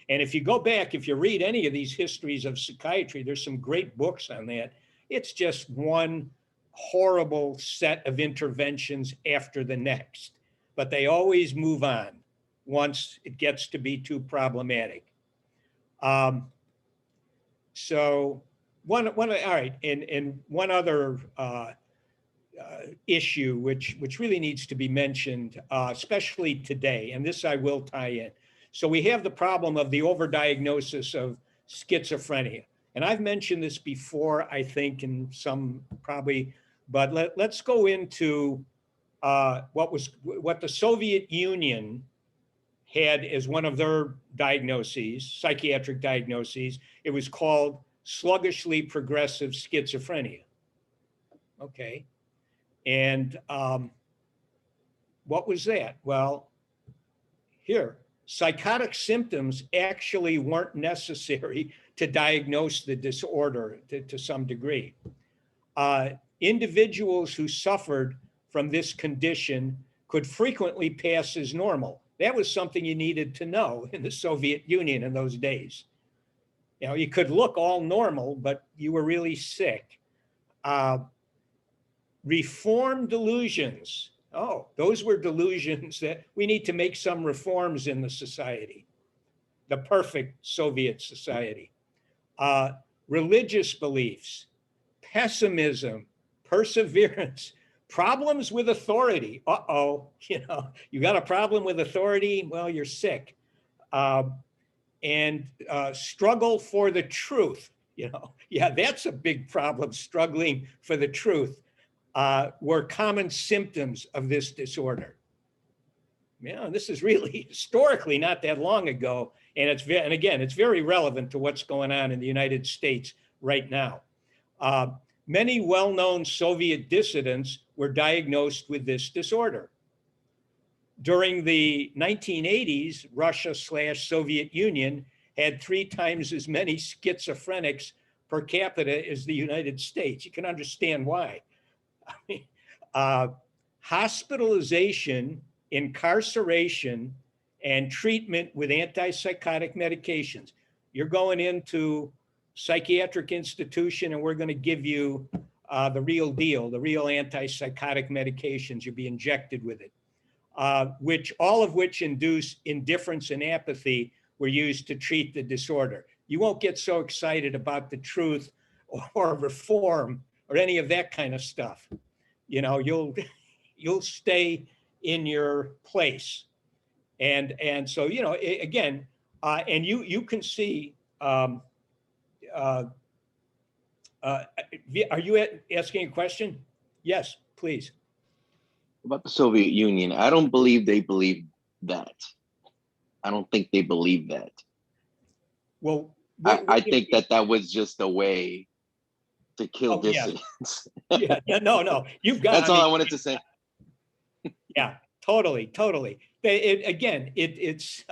And if you go back, if you read any of these histories of psychiatry, there's some great books on that. It's just one horrible set of interventions after the next, but they always move on once it gets to be too problematic. So all right, and one other issue which really needs to be mentioned, especially today, and this I will tie in. So we have the problem of the overdiagnosis of schizophrenia. And I've mentioned this before, I think, in some probably, but let's go into what the Soviet Union had as one of their diagnoses, psychiatric diagnoses. It was called sluggishly progressive schizophrenia. Okay. And what was that? Well, here, psychotic symptoms actually weren't necessary to diagnose the disorder to some degree. Individuals who suffered from this condition could frequently pass as normal. That was something you needed to know in the Soviet Union in those days. You know, you could look all normal, but you were really sick. Reform delusions. Oh, those were delusions that we need to make some reforms in the society. The perfect Soviet society. Religious beliefs, pessimism, perseverance, problems with authority. Uh-oh, you know, you got a problem with authority, well, you're sick. And struggle for the truth, you know. Yeah, that's a big problem, struggling for the truth, were common symptoms of this disorder. Yeah, this is really historically not that long ago. And again, it's very relevant to what's going on in the United States right now. Many well-known Soviet dissidents were diagnosed with this disorder. During the 1980s, Russia/Soviet Union had 3 times as many schizophrenics per capita as the United States. You can understand why. I mean, hospitalization, incarceration, and treatment with antipsychotic medications. You're going into psychiatric institution and we're going to give you the real deal, the real antipsychotic medications. You'll be injected with it, all of which induce indifference and apathy were used to treat the disorder. You won't get so excited about the truth or reform or any of that kind of stuff. you know, you'll stay in your place. And so, you know, again, and you can see, uh, uh, are you asking a question? Yes, please. About the Soviet Union, I don't believe they believe that. I don't think they believe that. Well, I think that was just a way to kill oh, yeah, dissidents. yeah, yeah, no, you've got, That's I all mean, I wanted to say. yeah, totally. Again, it's,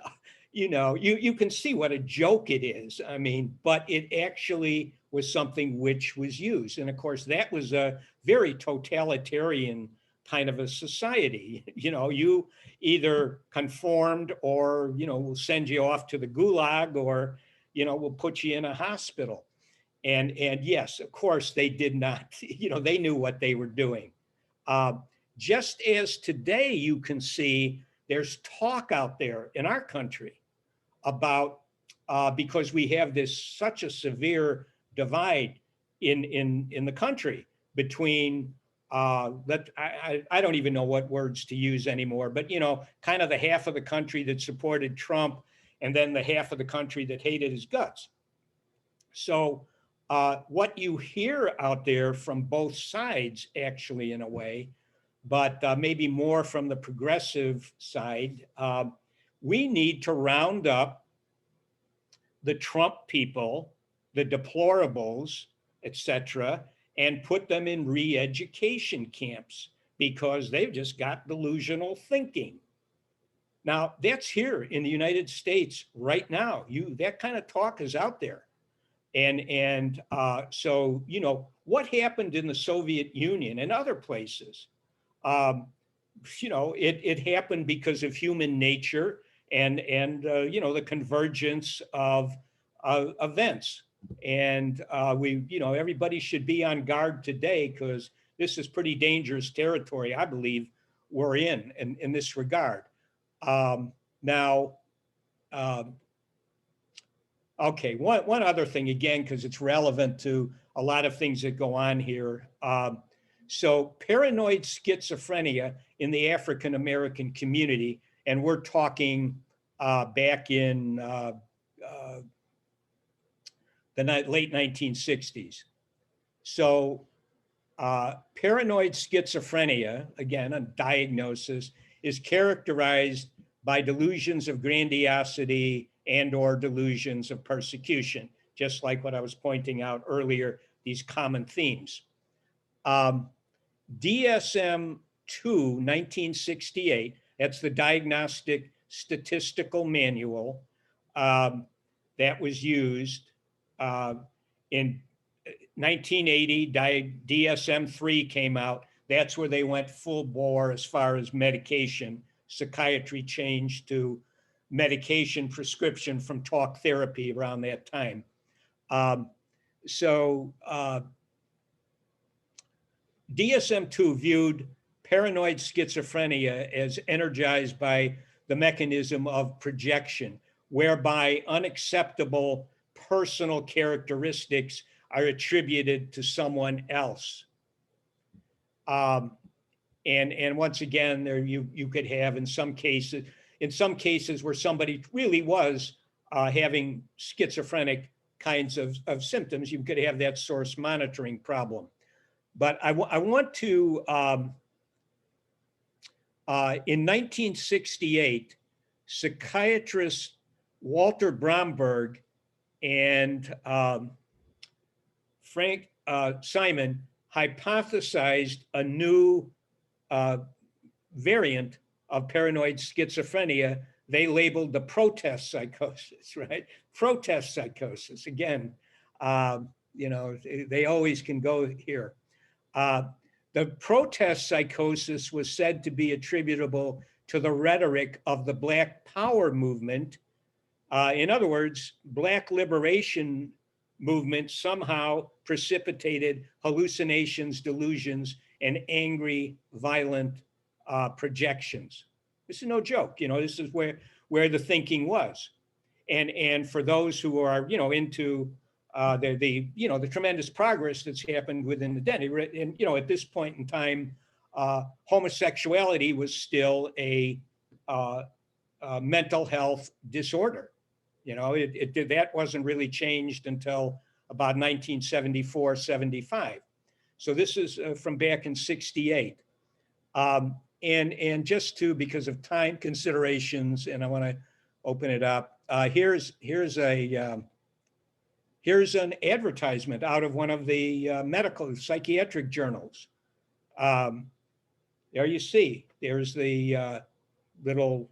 you know, you can see what a joke it is. I mean, but it actually was something which was used. And of course, that was a very totalitarian kind of a society. You know, you either conformed or, you know, we'll send you off to the gulag or, you know, we'll put you in a hospital. And yes, of course, they did not, you know, they knew what they were doing. Uh, just as today you can see there's talk out there in our country about because we have this such a severe divide in the country between that I don't even know what words to use anymore, but you know, kind of the half of the country that supported Trump and then the half of the country that hated his guts. So what you hear out there from both sides, actually, in a way, but maybe more from the progressive side, we need to round up the Trump people, the deplorables, etc., and put them in re-education camps because they've just got delusional thinking. Now, that's here in the United States right now. That kind of talk is out there. And so, you know, what happened in the Soviet Union and other places? Um, you know, it happened because of human nature and you know, the convergence of events. And we, you know, everybody should be on guard today because this is pretty dangerous territory, I believe, we're in this regard. Now, um, okay, one other thing again, because it's relevant to a lot of things that go on here. So paranoid schizophrenia in the African American community, and we're talking back in the late 1960s. So paranoid schizophrenia, again, a diagnosis, is characterized by delusions of grandiosity and or delusions of persecution, just like what I was pointing out earlier, these common themes. DSM-2, 1968, that's the Diagnostic Statistical Manual that was used in 1980. DSM-3 came out. That's where they went full bore as far as medication. Psychiatry changed to medication prescription from talk therapy around that time. So DSM-2 viewed paranoid schizophrenia as energized by the mechanism of projection, whereby unacceptable personal characteristics are attributed to someone else. And once again, there you could have in some cases where somebody really was having schizophrenic kinds of symptoms, you could have that source monitoring problem. But I want to, in 1968, psychiatrist Walter Bromberg and Frank Simon hypothesized a new variant of paranoid schizophrenia. They labeled the protest psychosis, right? Protest psychosis. Again, you know, they always can go here. The protest psychosis was said to be attributable to the rhetoric of the Black Power movement. In other words, Black liberation movement somehow precipitated hallucinations, delusions, and angry, violent projections. This is no joke. You know, this is where the thinking was. And for those who are, you know, into the you know, the tremendous progress that's happened within the den. And you know, at this point in time, homosexuality was still a mental health disorder. You know, that wasn't really changed until about 1974, 75. So this is from back in 68. And just to, because of time considerations, and I want to open it up, here's an advertisement out of one of the medical psychiatric journals. There you see, there's the little,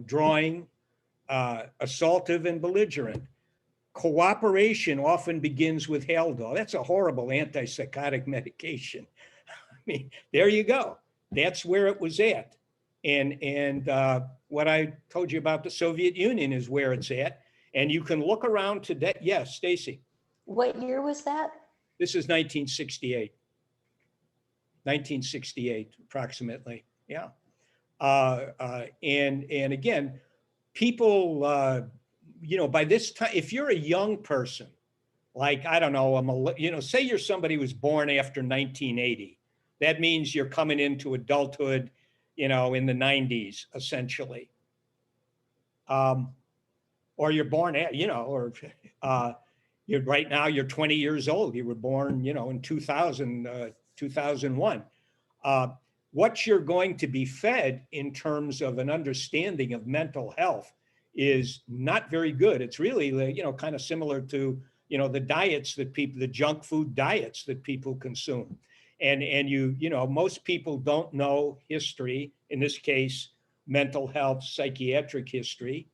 drawing, assaultive and belligerent. Cooperation often begins with Haldol. That's a horrible antipsychotic medication. I mean, there you go. That's where it was at. And what I told you about the Soviet Union is where it's at. And you can look around today. Yes, Stacy. What year was that? This is 1968. 1968, approximately. Yeah. And again, people, by this time, if you're a young person, like, I don't know, say you're somebody who was born after 1980, that means you're coming into adulthood, in the 90s, essentially. Or you're born at, you're right now, you're 20 years old. You were born, in 2000, 2001. What you're going to be fed in terms of an understanding of mental health is not very good. It's really, kind of similar to, the diets that the junk food diets that people consume. And most people don't know history, in this case, mental health, psychiatric history.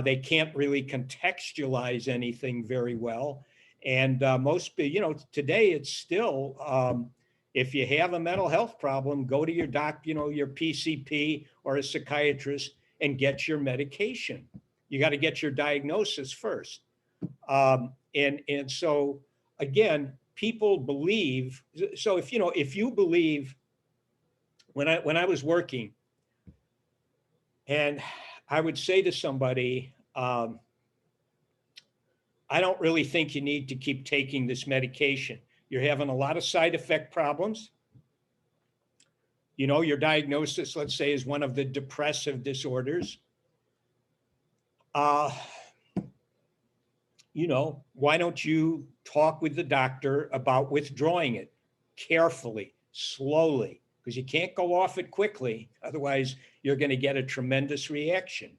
They can't really contextualize anything very well. And most, today it's still, if you have a mental health problem, go to your doc, your PCP or a psychiatrist and get your medication. You got to get your diagnosis first. And so again, people believe, so if you believe, when I was working, and I would say to somebody, I don't really think you need to keep taking this medication. You're having a lot of side effect problems. Your diagnosis, let's say, is one of the depressive disorders. Why don't you talk with the doctor about withdrawing it carefully, slowly, because you can't go off it quickly. Otherwise, you're going to get a tremendous reaction.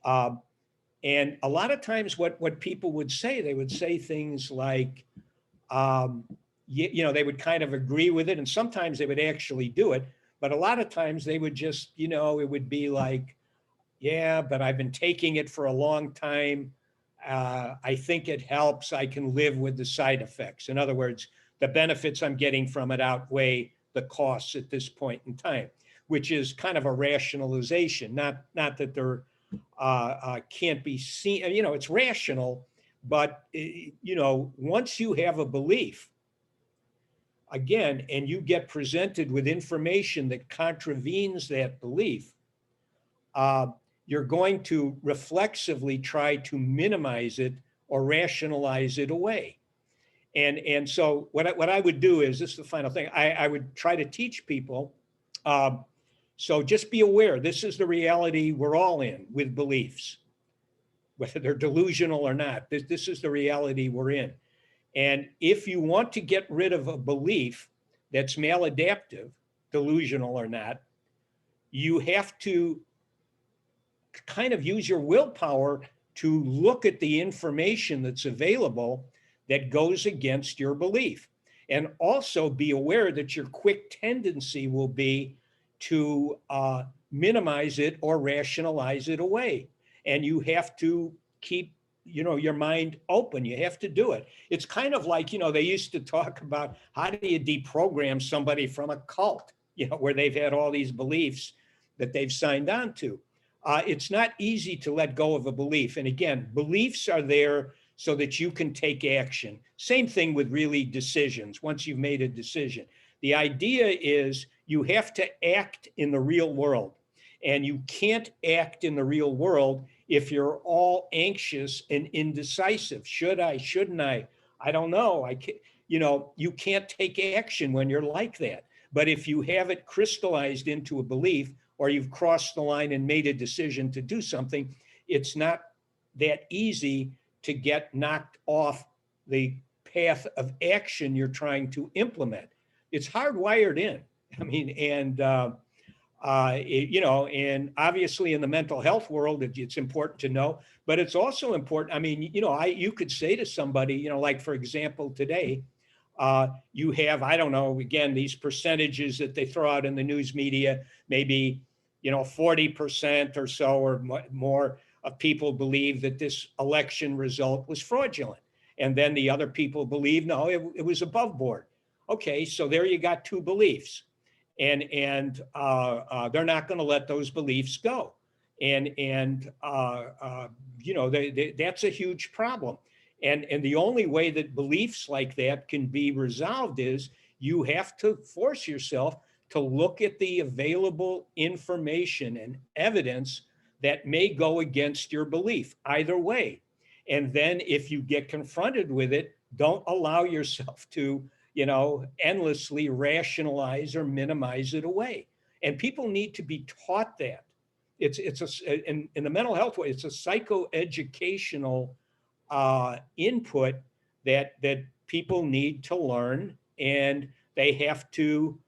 And a lot of times what people would say, they would say things like, they would kind of agree with it. And sometimes they would actually do it. But a lot of times they would just, it would be like, yeah, but I've been taking it for a long time. I think it helps. I can live with the side effects. In other words, the benefits I'm getting from it outweigh the costs at this point in time, which is kind of a rationalization, not that there can't be seen, it's rational, but, once you have a belief, again, and you get presented with information that contravenes that belief, you're going to reflexively try to minimize it or rationalize it away. And so what I would do is, this is the final thing, I would try to teach people, so just be aware, this is the reality we're all in with beliefs, whether they're delusional or not. This is the reality we're in. And if you want to get rid of a belief that's maladaptive, delusional or not, you have to kind of use your willpower to look at the information that's available that goes against your belief. And also be aware that your quick tendency will be to minimize it or rationalize it away. And you have to keep, your mind open. You have to do it. It's kind of like, they used to talk about how do you deprogram somebody from a cult, where they've had all these beliefs that they've signed on to. It's not easy to let go of a belief. And again, beliefs are there so that you can take action. Same thing with really decisions. Once you've made a decision, the idea is you have to act in the real world, and you can't act in the real world if you're all anxious and indecisive. Should I, shouldn't I? I don't know. I can't, you can't take action when you're like that. But if you have it crystallized into a belief, or you've crossed the line and made a decision to do something, it's not that easy to get knocked off the path of action you're trying to implement. It's hardwired in. I mean, and you know, and obviously in the mental health world, it's important to know, but it's also important. I mean, you know, you could say to somebody, you know, like for example, today, you have, I don't know, again, these percentages that they throw out in the news media, maybe, you know, 40% or so or more of people believe that this election result was fraudulent. And then the other people believe, no, it was above board. Okay, so there you got two beliefs. And they're not going to let those beliefs go. And you know, that's a huge problem. And the only way that beliefs like that can be resolved is you have to force yourself to look at the available information and evidence that may go against your belief, either way. And then if you get confronted with it, don't allow yourself to, you know, endlessly rationalize or minimize it away. And people need to be taught that. In the mental health way, it's a psychoeducational input that people need to learn, and they have to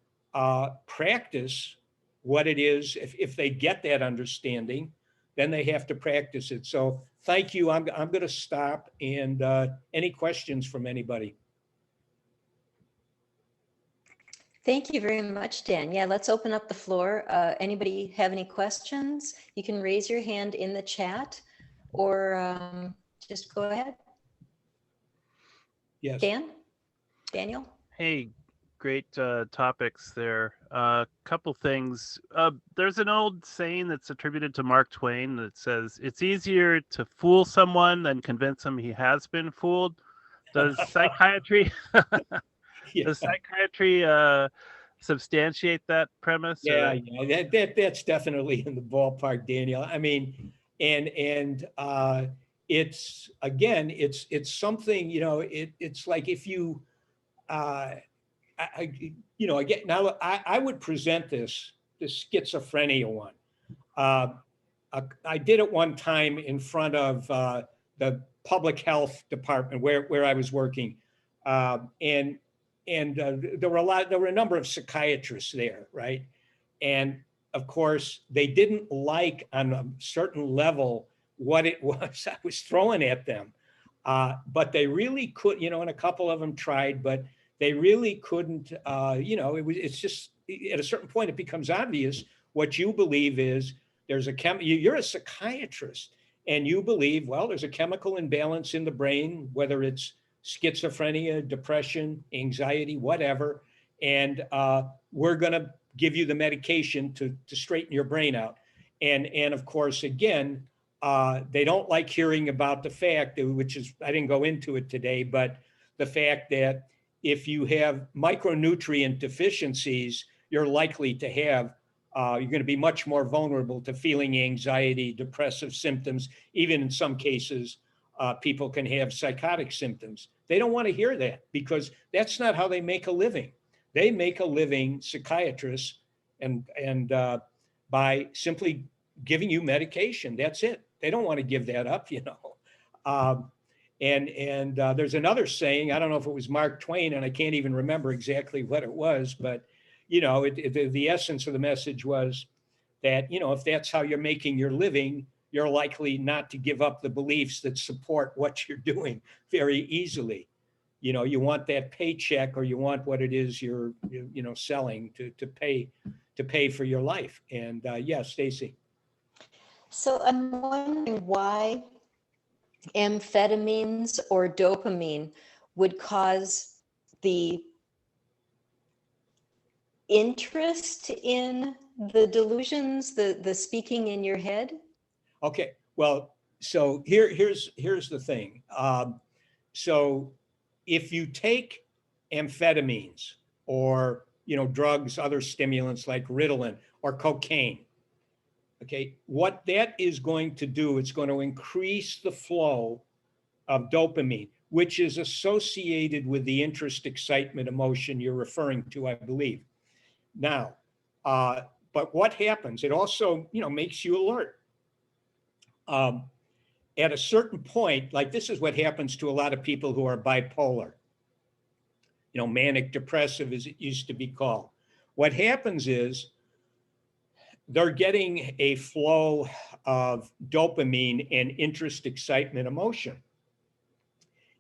practice what it is. If they get that understanding, then they have to practice it. So thank you. I'm going to stop. And any questions from anybody? Thank you very much, Dan. Yeah, let's open up the floor. Anybody have any questions? You can raise your hand in the chat or just go ahead. Yes. Daniel? Hey, great topics there. Couple things. There's an old saying that's attributed to Mark Twain that says, it's easier to fool someone than convince him he has been fooled. Does psychiatry... Yeah. Does psychiatry substantiate that premise? Yeah, that's definitely in the ballpark, Daniel. I mean, and it's again, it's something, you know, it's like if you, you know, again, now I would present this schizophrenia one. I did it one time in front of the public health department where I was working, and there were a number of psychiatrists there, right? And of course, they didn't like on a certain level what it was I was throwing at them. But they really could, you know, and a couple of them tried, but they really couldn't, you know, it's just at a certain point, it becomes obvious what you believe is you're a psychiatrist and you believe, well, there's a chemical imbalance in the brain, whether it's schizophrenia, depression, anxiety, whatever. And we're going to give you the medication to straighten your brain out. And of course, again, they don't like hearing about the fact, which is, I didn't go into it today, but the fact that if you have micronutrient deficiencies, you're likely to have, you're going to be much more vulnerable to feeling anxiety, depressive symptoms. Even in some cases, people can have psychotic symptoms. They don't want to hear that because that's not how they make a living. They make a living, psychiatrists, and by simply giving you medication. That's it. They don't want to give that up, you know. And there's another saying, I don't know if it was Mark Twain, and I can't even remember exactly what it was, but you know, the essence of the message was that, you know, if that's how you're making your living, you're likely not to give up the beliefs that support what you're doing very easily. You know, you want that paycheck, or you want what it is you're you know, selling to pay for your life. And yeah, Staci. So I'm wondering why amphetamines or dopamine would cause the interest in the delusions, the speaking in your head? Okay, well, so here's the thing. So if you take amphetamines or, you know, drugs, other stimulants like Ritalin or cocaine, okay, what that is going to do, it's going to increase the flow of dopamine, which is associated with the interest, excitement, emotion you're referring to, I believe. Now, but what happens? It also, makes you alert. At a certain point, like this is what happens to a lot of people who are bipolar, manic depressive as it used to be called. What happens is they're getting a flow of dopamine and interest, excitement, emotion.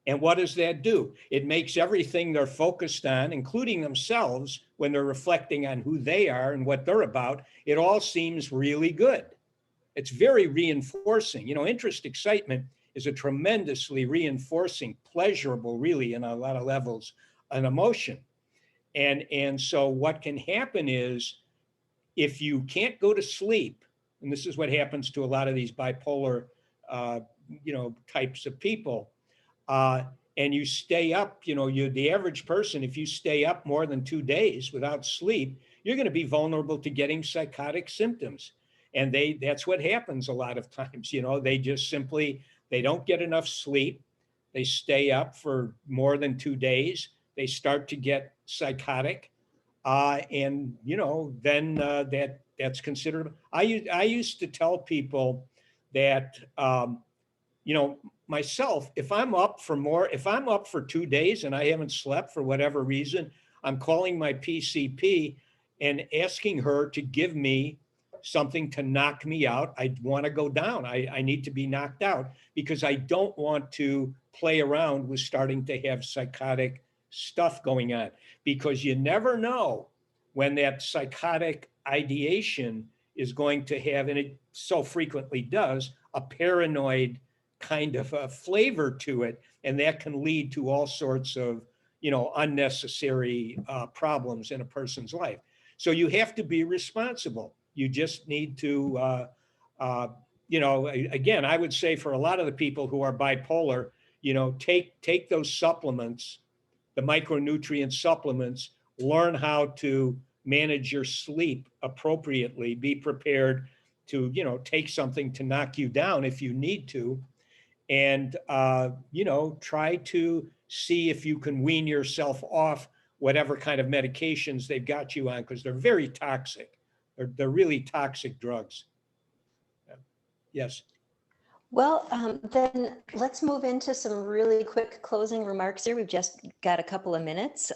And what does that do? It makes everything they're focused on, including themselves, when they're reflecting on who they are and what they're about, it all seems really good. It's very reinforcing. Interest, excitement is a tremendously reinforcing, pleasurable, really, in a lot of levels, an emotion. And so what can happen is if you can't go to sleep, and this is what happens to a lot of these bipolar, types of people, and you stay up, the average person, if you stay up more than 2 days without sleep, you're going to be vulnerable to getting psychotic symptoms. And that's what happens a lot of times. They just simply, they don't get enough sleep. They stay up for more than 2 days. They start to get psychotic. And, then that's considered. I used to tell people that, myself, if I'm up for 2 days and I haven't slept for whatever reason, I'm calling my PCP and asking her to give me something to knock me out. I want to go down. I need to be knocked out because I don't want to play around with starting to have psychotic stuff going on, because you never know when that psychotic ideation is going to have, and it so frequently does, a paranoid kind of a flavor to it. And that can lead to all sorts of, unnecessary problems in a person's life. So you have to be responsible. You just need to, again, I would say for a lot of the people who are bipolar, take those supplements, the micronutrient supplements, learn how to manage your sleep appropriately, be prepared to, take something to knock you down if you need to, and, try to see if you can wean yourself off whatever kind of medications they've got you on, because they're very toxic. They're really toxic drugs. Yes. Well, then let's move into some really quick closing remarks here. We've just got a couple of minutes.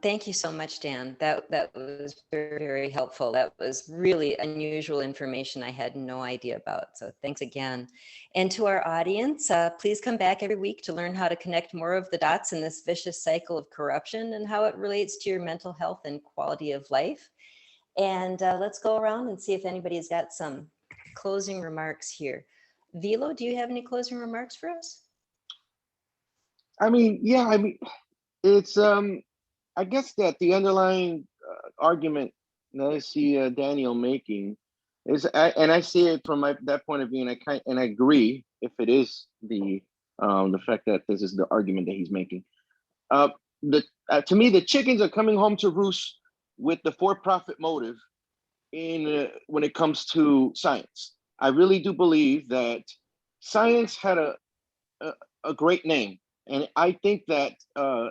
Thank you so much, Dan. That was very, very helpful. That was really unusual information I had no idea about. So thanks again. And to our audience, please come back every week to learn how to connect more of the dots in this vicious cycle of corruption and how it relates to your mental health and quality of life. And let's go around and see if anybody's got some closing remarks here. Vilo, do you have any closing remarks for us? It's I guess that the underlying argument that I see Daniel making is, and I see it from that point of view, and I agree if it is the fact that this is the argument that he's making. To me, the chickens are coming home to roost with the for-profit motive when it comes to science. I really do believe that science had a great name. And I think that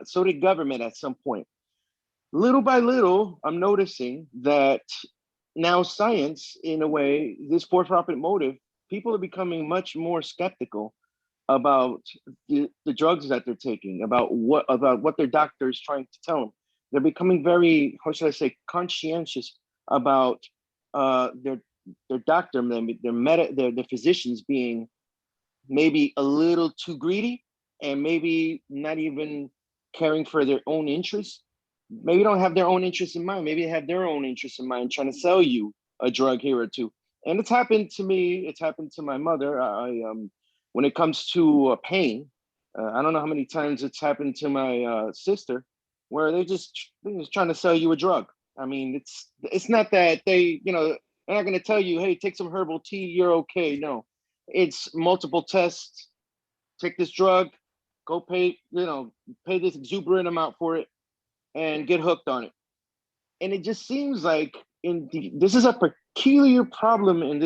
so did government at some point. Little by little, I'm noticing that now science, in a way, this for-profit motive, people are becoming much more skeptical about the drugs that they're taking, about what their doctor is trying to tell them. They're becoming very, how should I say, conscientious about their doctor, their physicians being maybe a little too greedy and maybe not even caring for their own interests. Maybe don't have their own interests in mind. Maybe they have their own interests in mind, trying to sell you a drug here or two. And it's happened to me. It's happened to my mother. When it comes to pain, I don't know how many times it's happened to my sister, where they're just trying to sell you a drug. I mean, it's not that they're not going to tell you, hey, take some herbal tea, you're okay. No, it's multiple tests. Take this drug, go pay this exuberant amount for it, and get hooked on it. And it just seems like this is a peculiar problem in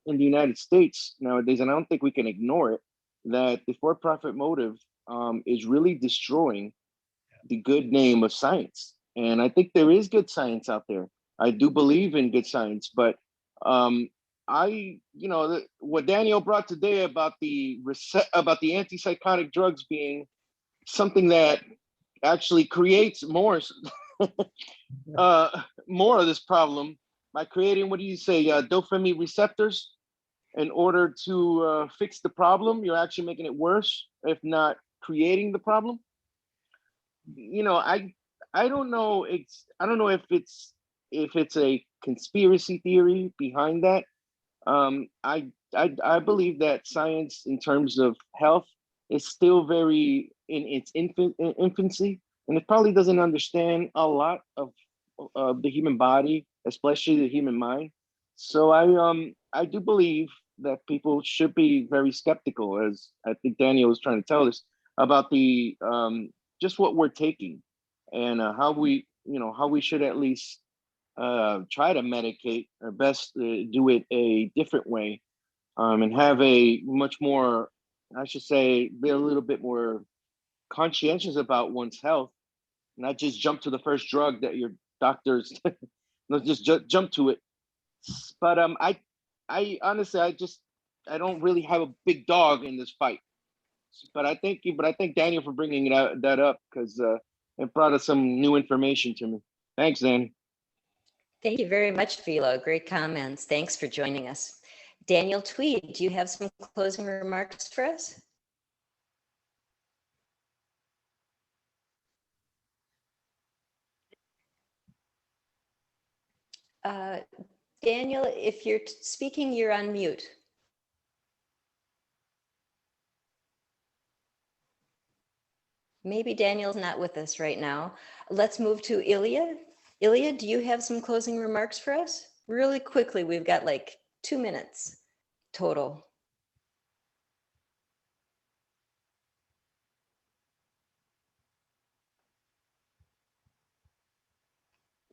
the United States nowadays, and I don't think we can ignore it, that the for-profit motive is really destroying the good name of science. And I think there is good science out there. I do believe in good science, but what Daniel brought today about the antipsychotic drugs being something that actually creates more more of this problem by creating, what do you say, dopamine receptors in order to fix the problem. You're actually making it worse, if not creating the problem. I don't know. I don't know if it's a conspiracy theory behind that. I believe that science in terms of health is still very in its infancy, and it probably doesn't understand a lot of the human body, especially the human mind. So I do believe that people should be very skeptical, as I think Daniel was trying to tell us, about the just what we're taking, and how we should at least try to medicate, or best do it a different way, and have a much more, I should say, be a little bit more conscientious about one's health, not just jump to the first drug that your doctors let's just jump to it. But I honestly, I don't really have a big dog in this fight. But I thank Daniel for bringing that up, because it brought us some new information to me. Thanks, Danny. Thank you very much, Philo. Great comments. Thanks for joining us. Daniel Tweed, do you have some closing remarks for us? Daniel, if you're speaking, you're on mute. Maybe Daniel's not with us right now. Let's move to Ilya. Ilya, do you have some closing remarks for us? Really quickly, we've got like 2 minutes total.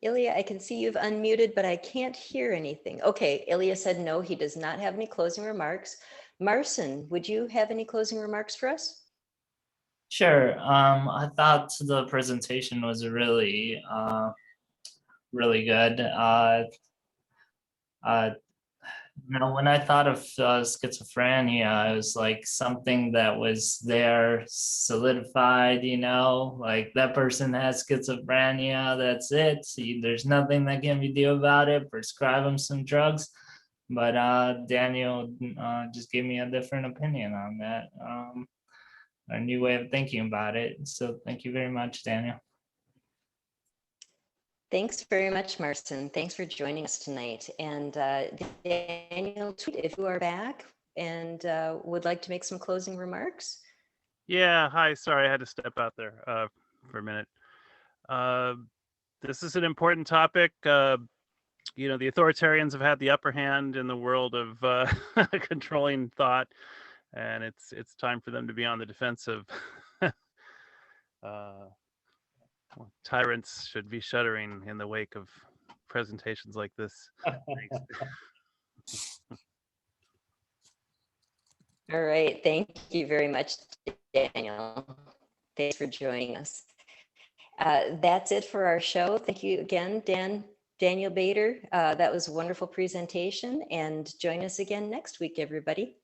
Ilya, I can see you've unmuted, but I can't hear anything. Okay, Ilya said no, he does not have any closing remarks. Marcin, would you have any closing remarks for us? Sure. I thought the presentation was really, really good. When I thought of schizophrenia, it was like something that was there solidified, like that person has schizophrenia, that's it. See, there's nothing that can be do about it, prescribe them some drugs. But Daniel just gave me a different opinion on that, a new way of thinking about it. So thank you very much, Daniel. Thanks very much, Marcin. Thanks for joining us tonight. And Daniel, if you are back and would like to make some closing remarks. Yeah, hi, sorry, I had to step out there for a minute. This is an important topic. The authoritarians have had the upper hand in the world of controlling thought, and it's time for them to be on the defensive. Tyrants should be shuddering in the wake of presentations like this. All right, thank you very much, Daniel. Thanks for joining us. That's it for our show. Thank you again, Daniel Bader. That was a wonderful presentation, and join us again next week, everybody.